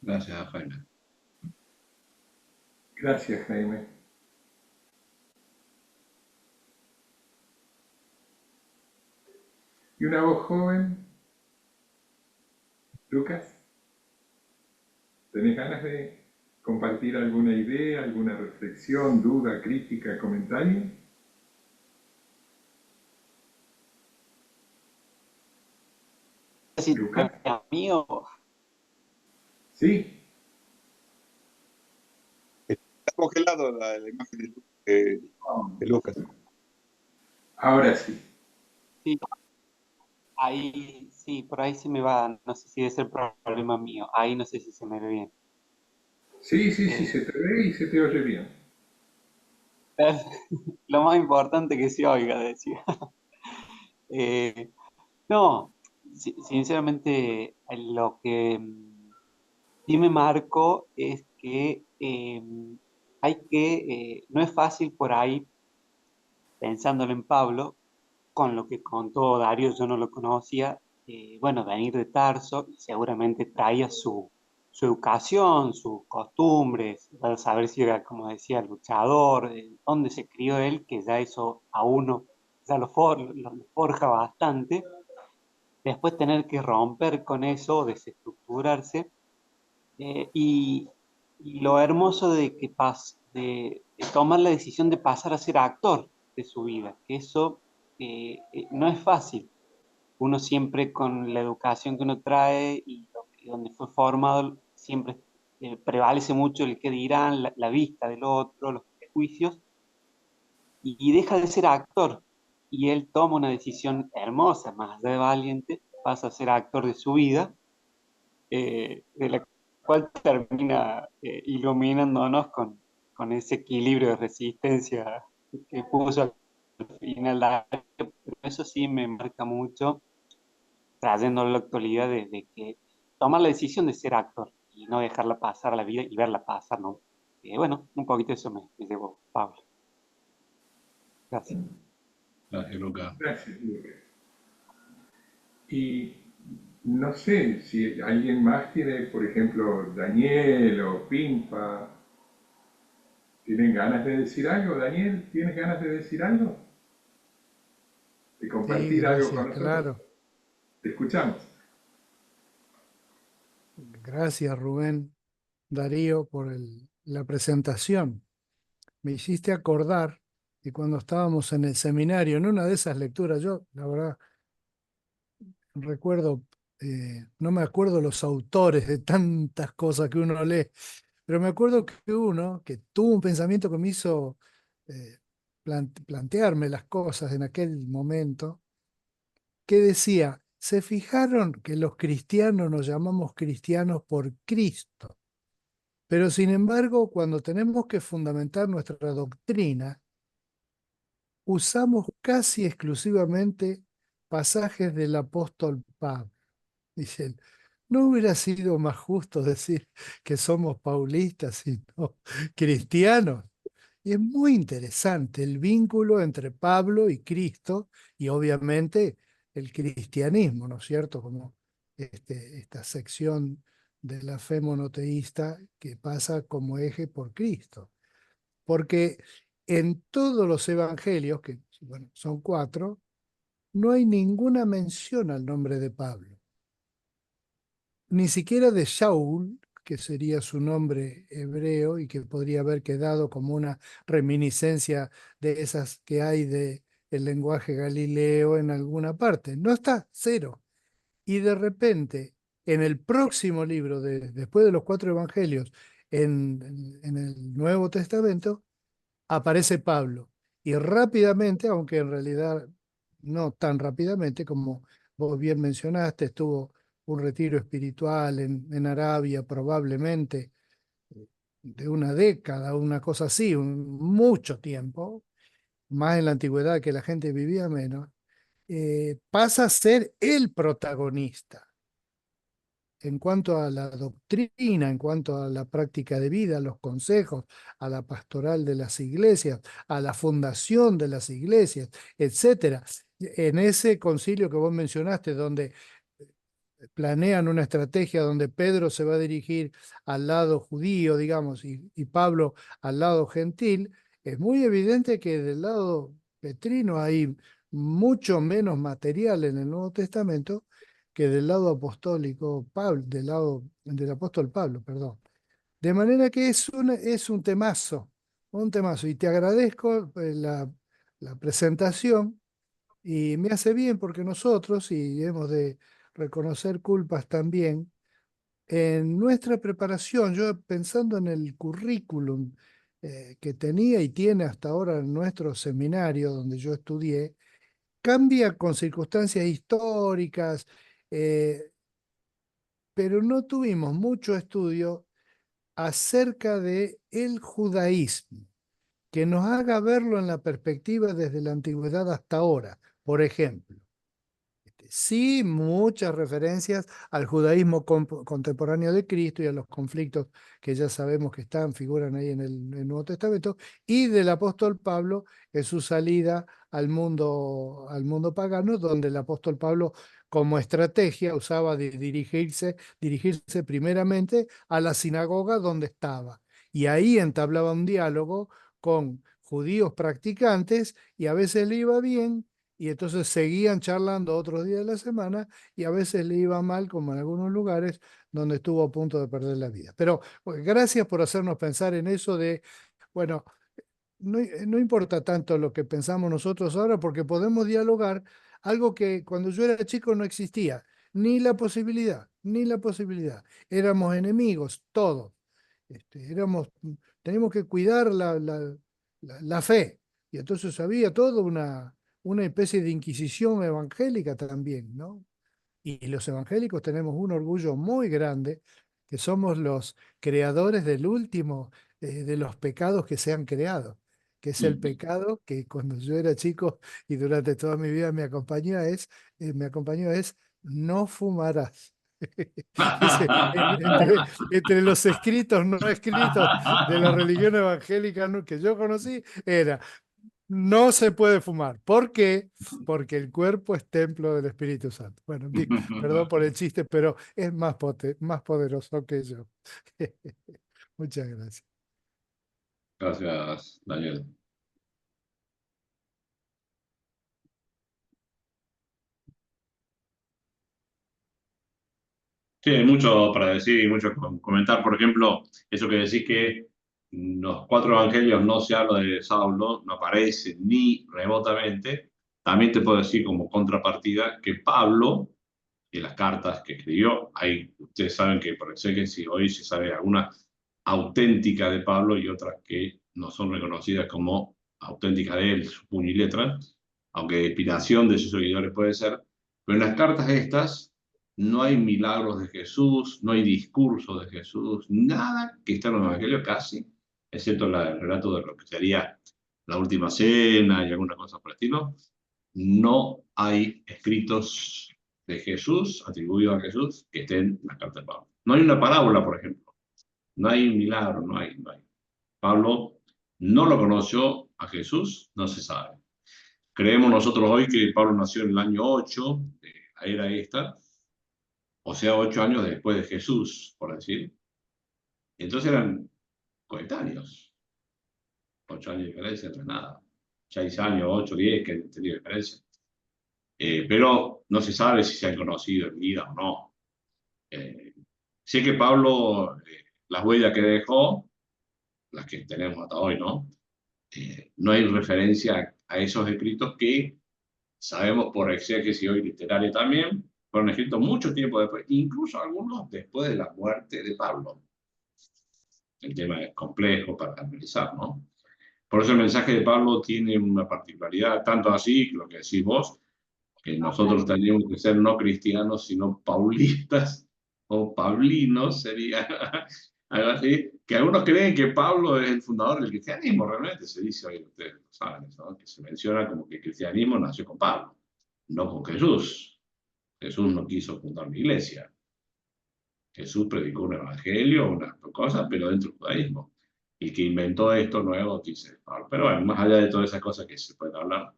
Gracias, Jaime. Gracias, Jaime. ¿Y una voz joven? Lucas, ¿tenés ganas de compartir alguna idea, alguna reflexión, duda, crítica, comentario? Lucas. Mío. Sí. Está congelado la imagen de Lucas. Ahora sí. Sí. Ahí, sí, por ahí se me va, no sé si debe ser problema mío, ahí no sé si se me ve bien. Sí, se te ve y se te oye bien. Lo más importante que se oiga, decía. No, sinceramente, lo que sí me marco es que no es fácil por ahí, pensándolo en Pablo, con lo que contó Darío, yo no lo conocía, bueno, venir de Tarso, y seguramente traía su educación, sus costumbres, a saber si era, como decía, luchador, dónde se crió él, que ya eso a uno ya lo forja bastante. Después tener que romper con eso, desestructurarse, y, y lo hermoso de que de tomar la decisión de pasar a ser actor de su vida, que eso no es fácil. Uno siempre con la educación que uno trae y donde fue formado, siempre prevalece mucho el que dirán, la vista del otro, los prejuicios, y deja de ser actor. Y él toma una decisión hermosa, más allá de valiente, pasa a ser actor de su vida, de la cual termina iluminándonos con ese equilibrio de resistencia que puso al final. Pero eso sí me marca mucho, trayendo a la actualidad de que tomar la decisión de ser actor y no dejarla pasar a la vida y verla pasar, ¿no? Bueno, un poquito eso me llevó Pablo. Gracias. Gracias, Lucas. Gracias, Lucas. Y no sé si alguien más tiene, por ejemplo, Daniel o Pimpa, ¿tienen ganas de decir algo? Daniel, ¿tienes ganas de decir algo? ¿De compartir Sí, algo con gracias, nosotros? claro. Te escuchamos. Gracias, Rubén Darío, por la presentación. Me hiciste acordar que cuando estábamos en el seminario, en una de esas lecturas, yo, la verdad, recuerdo, no me acuerdo los autores de tantas cosas que uno lee, pero me acuerdo que uno que tuvo un pensamiento que me hizo plantearme las cosas en aquel momento, que decía, ¿se fijaron que los cristianos nos llamamos cristianos por Cristo? Pero sin embargo, cuando tenemos que fundamentar nuestra doctrina, usamos casi exclusivamente pasajes del apóstol Pablo. Dicen, ¿no hubiera sido más justo decir que somos paulistas y no cristianos? Y es muy interesante el vínculo entre Pablo y Cristo y obviamente el cristianismo, ¿no es cierto? Como esta sección de la fe monoteísta que pasa como eje por Cristo. Porque en todos los evangelios, que bueno, son 4, no hay ninguna mención al nombre de Pablo, ni siquiera de Shaul, que sería su nombre hebreo y que podría haber quedado como una reminiscencia de esas que hay de el lenguaje galileo en alguna parte. No está, cero. Y de repente, en el próximo libro, después de los 4 evangelios, en el Nuevo Testamento, aparece Pablo. Y rápidamente, aunque en realidad no tan rápidamente como vos bien mencionaste, estuvo un retiro espiritual en Arabia probablemente de una década, una cosa así, mucho tiempo, más en la antigüedad que la gente vivía menos, pasa a ser el protagonista en cuanto a la doctrina, en cuanto a la práctica de vida, a los consejos, a la pastoral de las iglesias, a la fundación de las iglesias, etcétera. En ese concilio que vos mencionaste, donde planean una estrategia donde Pedro se va a dirigir al lado judío, digamos, y Pablo al lado gentil, es muy evidente que del lado petrino hay mucho menos material en el Nuevo Testamento que del lado apostólico Pablo, del lado del apóstol Pablo, perdón. De manera que es un temazo, un temazo. Y te agradezco la presentación y me hace bien porque nosotros, y hemos de reconocer culpas también, en nuestra preparación, yo pensando en el currículum que tenía y tiene hasta ahora en nuestro seminario donde yo estudié, cambia con circunstancias históricas, eh, pero no tuvimos mucho estudio acerca de el judaísmo, que nos haga verlo en la perspectiva desde la antigüedad hasta ahora. Por ejemplo, sí, muchas referencias al judaísmo contemporáneo de Cristo y a los conflictos que ya sabemos que figuran ahí en el Nuevo Testamento, y del apóstol Pablo en su salida al mundo pagano, donde el apóstol Pablo como estrategia usaba de dirigirse primeramente a la sinagoga donde estaba. Y ahí entablaba un diálogo con judíos practicantes y a veces le iba bien y entonces seguían charlando otros días de la semana y a veces le iba mal, como en algunos lugares donde estuvo a punto de perder la vida. Pero pues, gracias por hacernos pensar en eso de, bueno, no importa tanto lo que pensamos nosotros ahora porque podemos dialogar algo que cuando yo era chico no existía, ni la posibilidad, ni la posibilidad. Éramos enemigos, todos. Teníamos que cuidar la fe. Y entonces había toda una especie de inquisición evangélica también, ¿no? Y los evangélicos tenemos un orgullo muy grande, que somos los creadores del último de los pecados que se han creado, que es el pecado que cuando yo era chico y durante toda mi vida me acompañó es no fumarás. Entre los escritos no escritos de la religión evangélica que yo conocí, era no se puede fumar. ¿Por qué? Porque el cuerpo es templo del Espíritu Santo. Bueno, perdón por el chiste, pero es más poderoso que yo. Muchas gracias. Gracias, Daniel. Sí, hay mucho para decir y mucho comentar. Por ejemplo, eso que decís que los 4 evangelios no se habla de Saulo, no aparece ni remotamente. También te puedo decir como contrapartida que Pablo, en las cartas que escribió, ustedes saben que parece que si hoy se sabe alguna auténtica de Pablo y otras que no son reconocidas como auténticas de él, su puño y letra, aunque de inspiración de sus seguidores puede ser, pero en las cartas estas no hay milagros de Jesús, no hay discurso de Jesús, nada que está en los evangelios casi, excepto el relato de lo que sería la última cena y alguna cosa por el estilo. No hay escritos de Jesús, atribuidos a Jesús, que estén en la carta de Pablo. No hay una parábola, por ejemplo. No hay un milagro, no hay. Pablo no lo conoció a Jesús, no se sabe. Creemos nosotros hoy que Pablo nació en el año 8 de la era esta, o sea, 8 años después de Jesús, por decir. Entonces eran coetáneos. 8 años de diferencia no es nada. 6 años, 8, 10, que tenía diferencia. pero no se sabe si se han conocido en vida o no. Sé que Pablo, las huellas que dejó, las que tenemos hasta hoy, ¿no? No hay referencia a esos escritos que sabemos por exégesis hoy literaria también, fueron escritos mucho tiempo después, incluso algunos después de la muerte de Pablo. El tema es complejo para analizar, ¿no? Por eso el mensaje de Pablo tiene una particularidad, tanto así, lo que decís vos, que nosotros tendríamos que ser no cristianos, sino paulistas, o pablinos, sería algo así, que algunos creen que Pablo es el fundador del cristianismo, realmente se dice hoy, ustedes lo saben, ¿no? Que se menciona como que el cristianismo nació con Pablo, no con Jesús. Jesús no quiso fundar una iglesia. Jesús predicó un evangelio, unas cosas, pero dentro del judaísmo. El que inventó esto nuevo, dice Pablo. Pero bueno, más allá de todas esas cosas que se pueden hablar,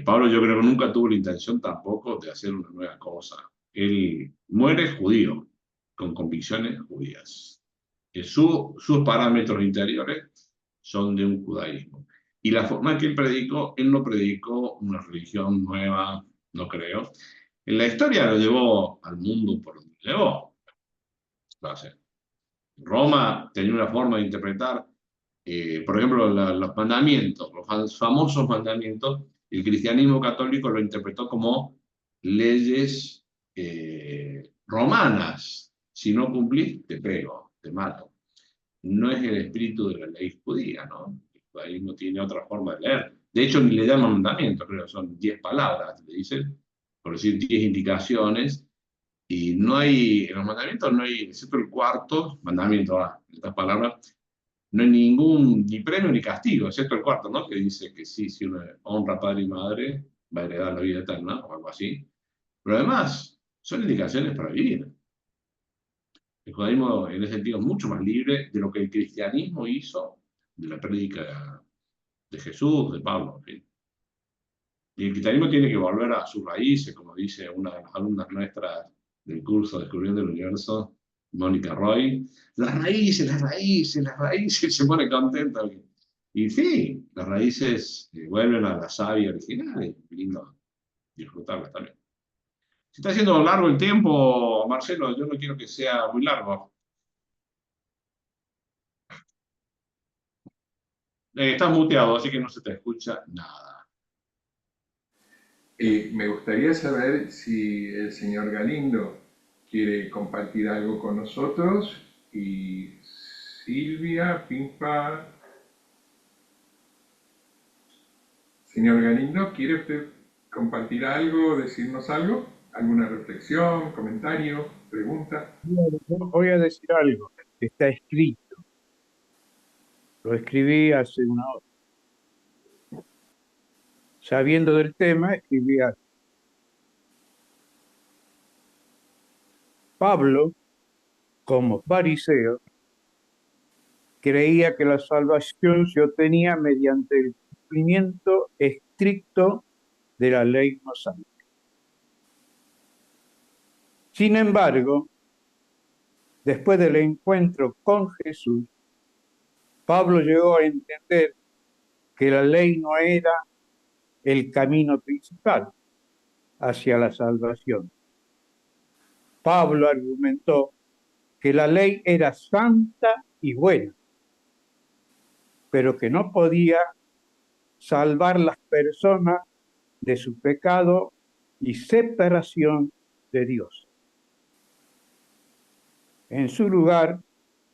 Pablo yo creo que nunca tuvo la intención tampoco de hacer una nueva cosa. Él muere judío, con convicciones judías. Sus parámetros interiores son de un judaísmo. Y la forma que él no predicó una religión nueva, no creo. En la historia lo llevó al mundo por donde lo llevó. Entonces, Roma tenía una forma de interpretar, por ejemplo, los mandamientos, los famosos mandamientos. El cristianismo católico lo interpretó como leyes romanas. Si no cumplís, te pego, te mato. No es el espíritu de la ley judía, ¿no? El judaísmo tiene otra forma de leer. De hecho, ni le llaman mandamientos, creo que son 10 palabras, le dicen, por decir 10 indicaciones. Y no hay, en los mandamientos no hay, excepto el cuarto mandamiento, en estas palabras, no hay ningún, ni premio ni castigo, excepto el cuarto, ¿no? Que dice que sí, si uno honra a padre y madre, va a heredar la vida eterna, o algo así. Pero además, son indicaciones para vivir. El judaísmo, en ese sentido, es mucho más libre de lo que el cristianismo hizo de la prédica de Jesús, de Pablo, en fin. Y el cristianismo tiene que volver a sus raíces, como dice una de las alumnas nuestras del curso Descubriendo el Universo, Mónica Roy. Las raíces, las raíces, las raíces, se pone contenta. Y sí, las raíces vuelven a la savia original, y lindo disfrutarlas también. Se está haciendo largo el tiempo, Marcelo, yo no quiero que sea muy largo. Estás muteado, así que no se te escucha nada. Me gustaría saber si el señor Galindo quiere compartir algo con nosotros y Silvia, Pimpa. Señor Galindo, ¿quiere usted compartir algo, decirnos algo? ¿Alguna reflexión, comentario, pregunta? Voy a decir algo. Está escrito. Lo escribí hace una hora. Sabiendo del tema, escribí algo. Pablo, como fariseo, creía que la salvación se obtenía mediante el cumplimiento estricto de la ley mosaica. Sin embargo, después del encuentro con Jesús, Pablo llegó a entender que la ley no era el camino principal hacia la salvación. Pablo argumentó que la ley era santa y buena, pero que no podía salvar las personas de su pecado y separación de Dios. En su lugar,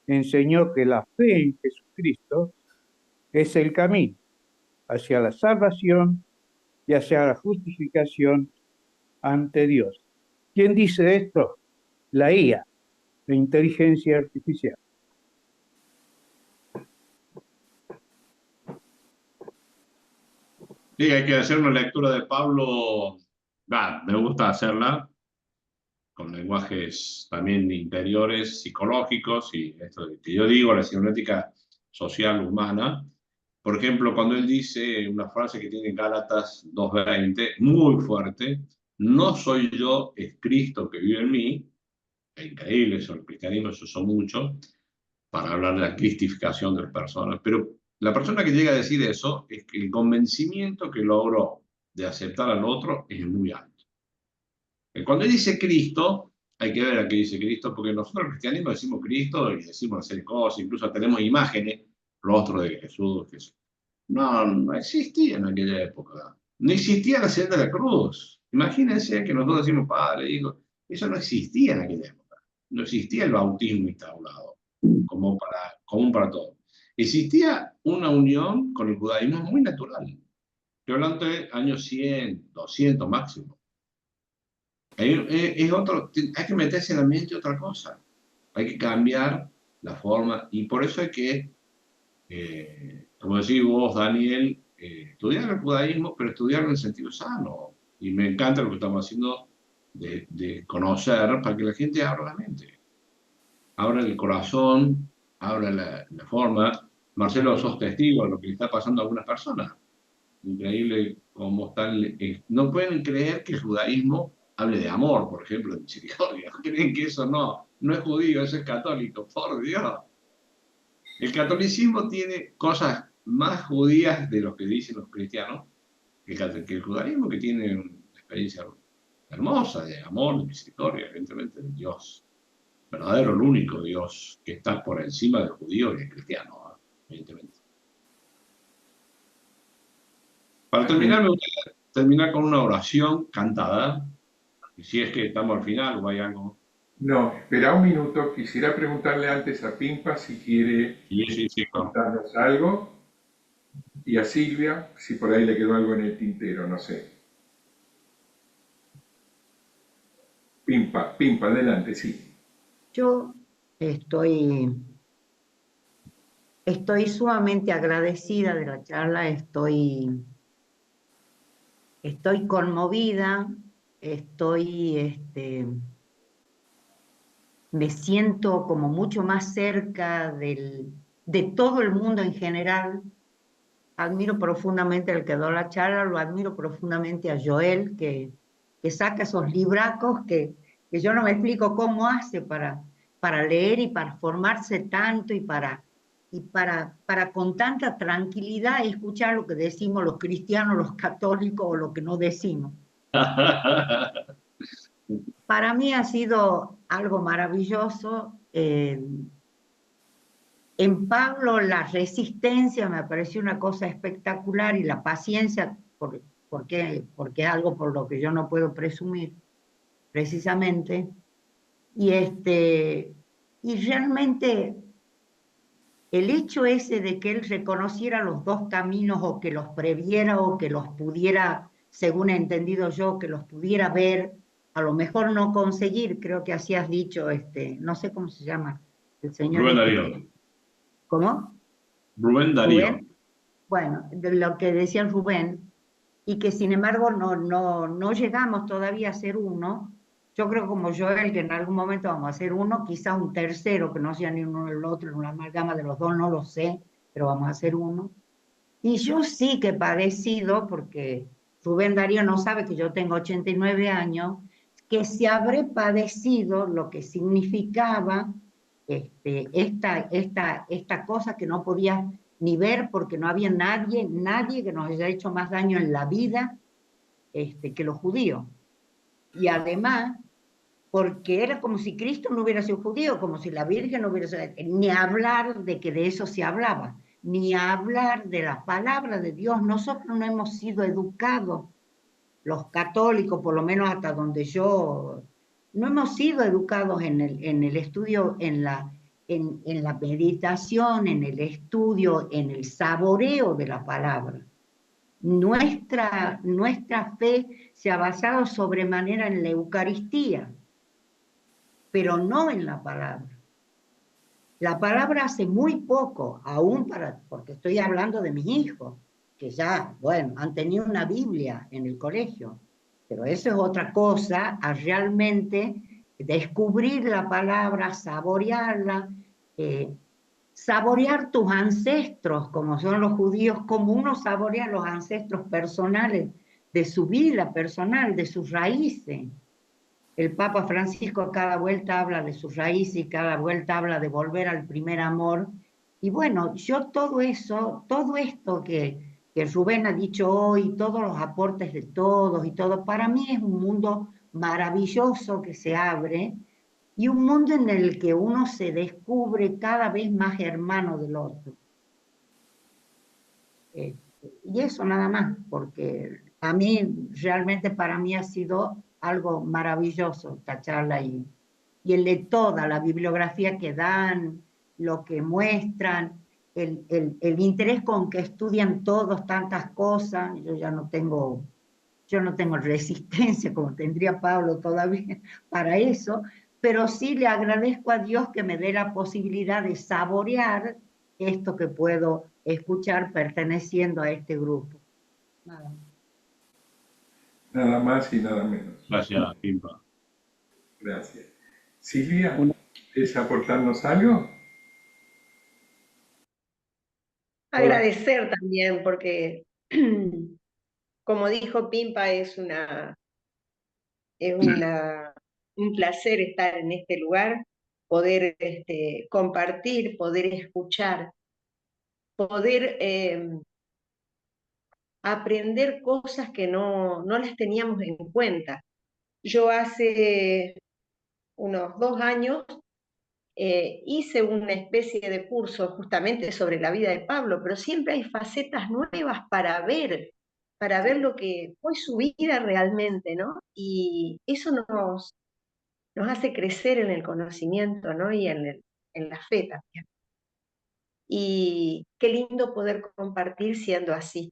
enseñó que la fe en Jesucristo es el camino hacia la salvación y hacia la justificación ante Dios. ¿Quién dice esto? La IA, la inteligencia artificial. Sí, hay que hacer una lectura de Pablo, me gusta hacerla, con lenguajes también interiores, psicológicos, y esto que yo digo, la cibernética social humana. Por ejemplo, cuando él dice una frase que tiene en Gálatas 2:20, muy fuerte: no soy yo, es Cristo que vive en mí. Es increíble eso, el cristianismo se usó mucho para hablar de la cristificación de las personas, pero la persona que llega a decir eso es que el convencimiento que logró de aceptar al otro es muy alto. Cuando dice Cristo, hay que ver a qué dice Cristo, porque nosotros en el cristianismo decimos Cristo y decimos hacer cosas, incluso tenemos imágenes, rostro de Jesús. No existía en aquella época. No existía la señal de la cruz. Imagínense que nosotros decimos Padre, Hijo. Eso no existía en aquella época. No existía el bautismo instaurado, común para todos. Existía una unión con el judaísmo muy natural. Estoy hablando de años 100, 200 máximo. Hay que meterse en la mente otra cosa. Hay que cambiar la forma. Y por eso hay que, como decís vos, Daniel, estudiar el judaísmo, pero estudiarlo en el sentido sano. Y me encanta lo que estamos haciendo de conocer para que la gente abra la mente. Abra el corazón, abra la forma. Marcelo, sos testigo de lo que le está pasando a algunas personas. Increíble cómo están. No pueden creer que el judaísmo hable de amor, por ejemplo, de misericordia. Creen que eso no es judío, eso es católico, por Dios. El catolicismo tiene cosas más judías de lo que dicen los cristianos que el judaísmo, que tiene una experiencia hermosa de amor, de misericordia, evidentemente, de Dios. Verdadero, el único Dios que está por encima del judío y del cristiano, evidentemente. Para terminar, me gustaría terminar con una oración cantada. Y si es que estamos al final o hay algo. No, espera un minuto. Quisiera preguntarle antes a Pimpa si quiere contarnos algo. Y a Silvia, si por ahí le quedó algo en el tintero, no sé. Pimpa, adelante, sí. Yo estoy sumamente agradecida de la charla, estoy conmovida, me siento como mucho más cerca de todo el mundo en general. Admiro profundamente al que dio la charla, lo admiro profundamente a Joel, que saca esos libracos que yo no me explico cómo hace para leer y para formarse tanto y para con tanta tranquilidad escuchar lo que decimos los cristianos, los católicos o lo que no decimos. Para mí ha sido algo maravilloso. En Pablo la resistencia me pareció una cosa espectacular y la paciencia, porque es algo por lo que yo no puedo presumir, precisamente. Y realmente el hecho ese de que él reconociera los dos caminos o que los previera o que los pudiera, según he entendido yo, que los pudiera ver, a lo mejor no conseguir, creo que así has dicho, no sé cómo se llama el señor. Rubén Darío. ¿Cómo? Rubén Darío. ¿Rubén? Bueno, de lo que decía Rubén, y que sin embargo no llegamos todavía a ser uno. Yo creo como Joel que en algún momento vamos a ser uno, quizás un tercero, que no sea ni uno ni el otro, una amalgama de los dos, no lo sé, pero vamos a ser uno. Y yo sí que he padecido, porque Rubén Darío no sabe que yo tengo 89 años, que si habré padecido lo que significaba esta cosa que no podía ni ver porque no había nadie que nos haya hecho más daño en la vida que los judíos. Y además, porque era como si Cristo no hubiera sido judío, como si la Virgen no hubiera sido, ni hablar de que de eso se hablaba, ni hablar de la palabra de Dios. Nosotros no hemos sido educados, los católicos, por lo menos hasta donde yo, no hemos sido educados en el estudio, en la meditación, en el estudio, en el saboreo de la palabra. Nuestra fe se ha basado sobremanera en la Eucaristía, pero no en la palabra. La palabra hace muy poco, aún porque estoy hablando de mis hijos, que ya, bueno, han tenido una Biblia en el colegio, pero eso es otra cosa, a realmente descubrir la palabra, saborearla, saborear tus ancestros, como son los judíos, como uno saborea los ancestros personales de su vida personal, de sus raíces. El Papa Francisco a cada vuelta habla de sus raíces y cada vuelta habla de volver al primer amor. Y bueno, yo todo esto que que Rubén ha dicho hoy, todos los aportes de todos y todo, para mí es un mundo maravilloso que se abre y un mundo en el que uno se descubre cada vez más hermano del otro. Y eso nada más, porque a mí, realmente para mí ha sido algo maravilloso esta charla y el de toda la bibliografía que dan, lo que muestran, el interés con que estudian todos tantas cosas. Yo no tengo resistencia como tendría Pablo todavía para eso, pero sí le agradezco a Dios que me dé la posibilidad de saborear esto que puedo escuchar perteneciendo a este grupo. Nada. Nada más y nada menos. Gracias, Pimpa. Gracias. Silvia, ¿quieres aportarnos algo? Agradecer también, porque como dijo Pimpa, es un placer estar en este lugar, poder compartir, poder escuchar, poder aprender cosas que no las teníamos en cuenta. Yo hace unos 2 años hice una especie de curso justamente sobre la vida de Pablo, pero siempre hay facetas nuevas para ver lo que fue su vida realmente, ¿no? Y eso nos hace crecer en el conocimiento, ¿no? Y en la fe también. Y qué lindo poder compartir siendo así,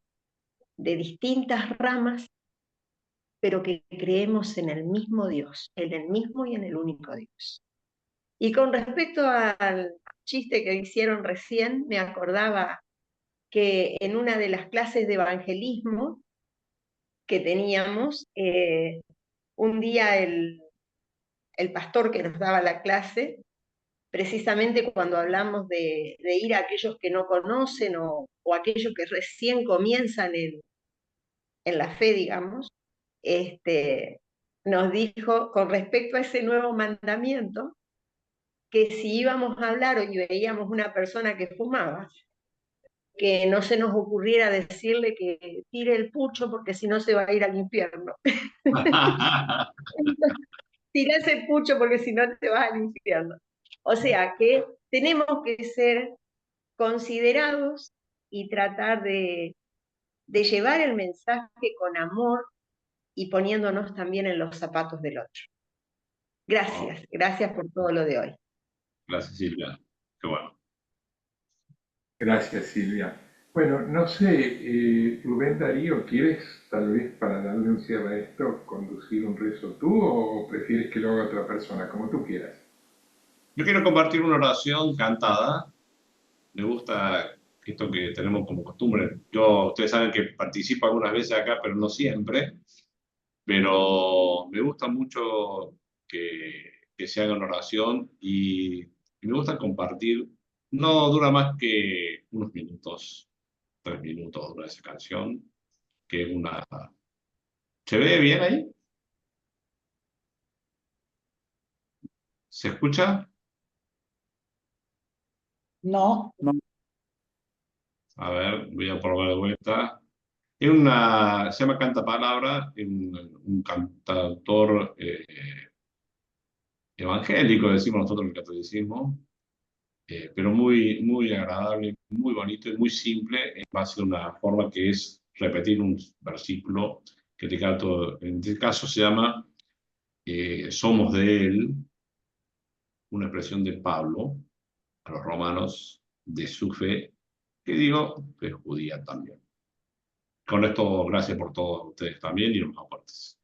de distintas ramas, pero que creemos en el mismo Dios, en el mismo y en el único Dios. Y con respecto al chiste que hicieron recién, me acordaba que en una de las clases de evangelismo que teníamos, un día el pastor que nos daba la clase, precisamente cuando hablamos de ir a aquellos que no conocen o aquellos que recién comienzan en la fe, digamos, nos dijo con respecto a ese nuevo mandamiento, que si íbamos a hablar y veíamos una persona que fumaba, que no se nos ocurriera decirle que tire el pucho porque si no se va a ir al infierno. Tira ese pucho porque si no te vas al infierno. O sea que tenemos que ser considerados y tratar de llevar el mensaje con amor y poniéndonos también en los zapatos del otro. Gracias, gracias por todo lo de hoy. Gracias, Silvia. Qué bueno. Gracias, Silvia. Bueno, no sé, Rubén Darío, ¿quieres tal vez para darle un cierre a esto conducir un rezo tú o prefieres que lo haga otra persona, como tú quieras? Yo quiero compartir una oración cantada. Me gusta esto que tenemos como costumbre. Ustedes saben que participo algunas veces acá, pero no siempre. Pero me gusta mucho que se haga una oración y me gusta compartir. No dura más que unos minutos, 3 minutos dura esa canción, que es una... ¿Se ve bien ahí? ¿Se escucha? No. A ver, voy a probar de vuelta. Se llama Canta Palabra, un cantautor evangélico, decimos nosotros en el catolicismo, pero muy, muy agradable, muy bonito y muy simple, en base a una forma que es repetir un versículo que te canto. En este caso se llama Somos de Él, una expresión de Pablo a los romanos de su fe, que digo, que es judía también. Con esto, gracias por todos ustedes también y los aportes.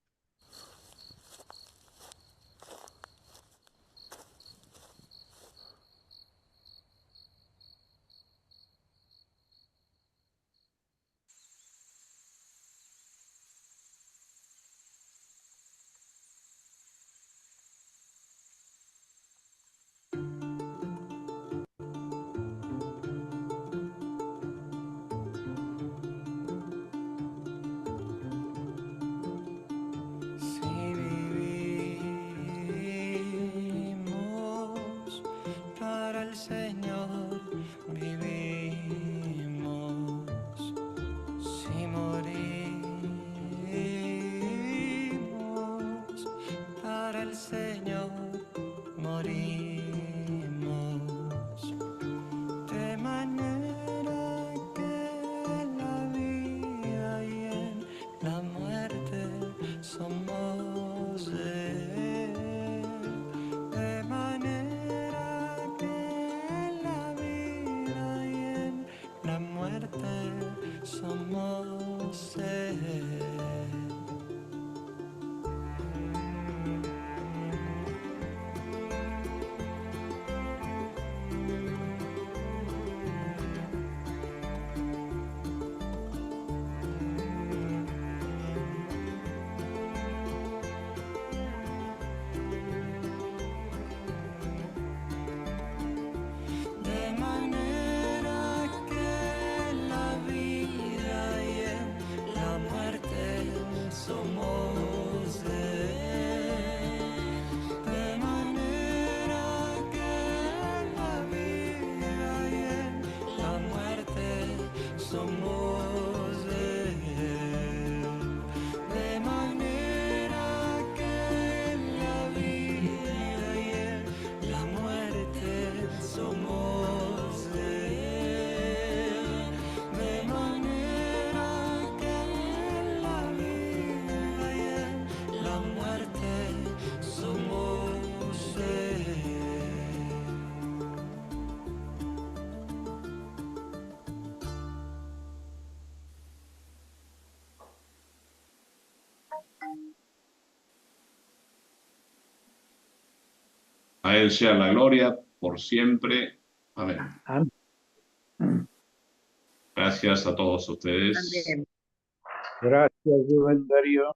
A Él sea la gloria por siempre. Amén. Amén. Gracias a todos ustedes. Amén. Gracias, Rubén Darío.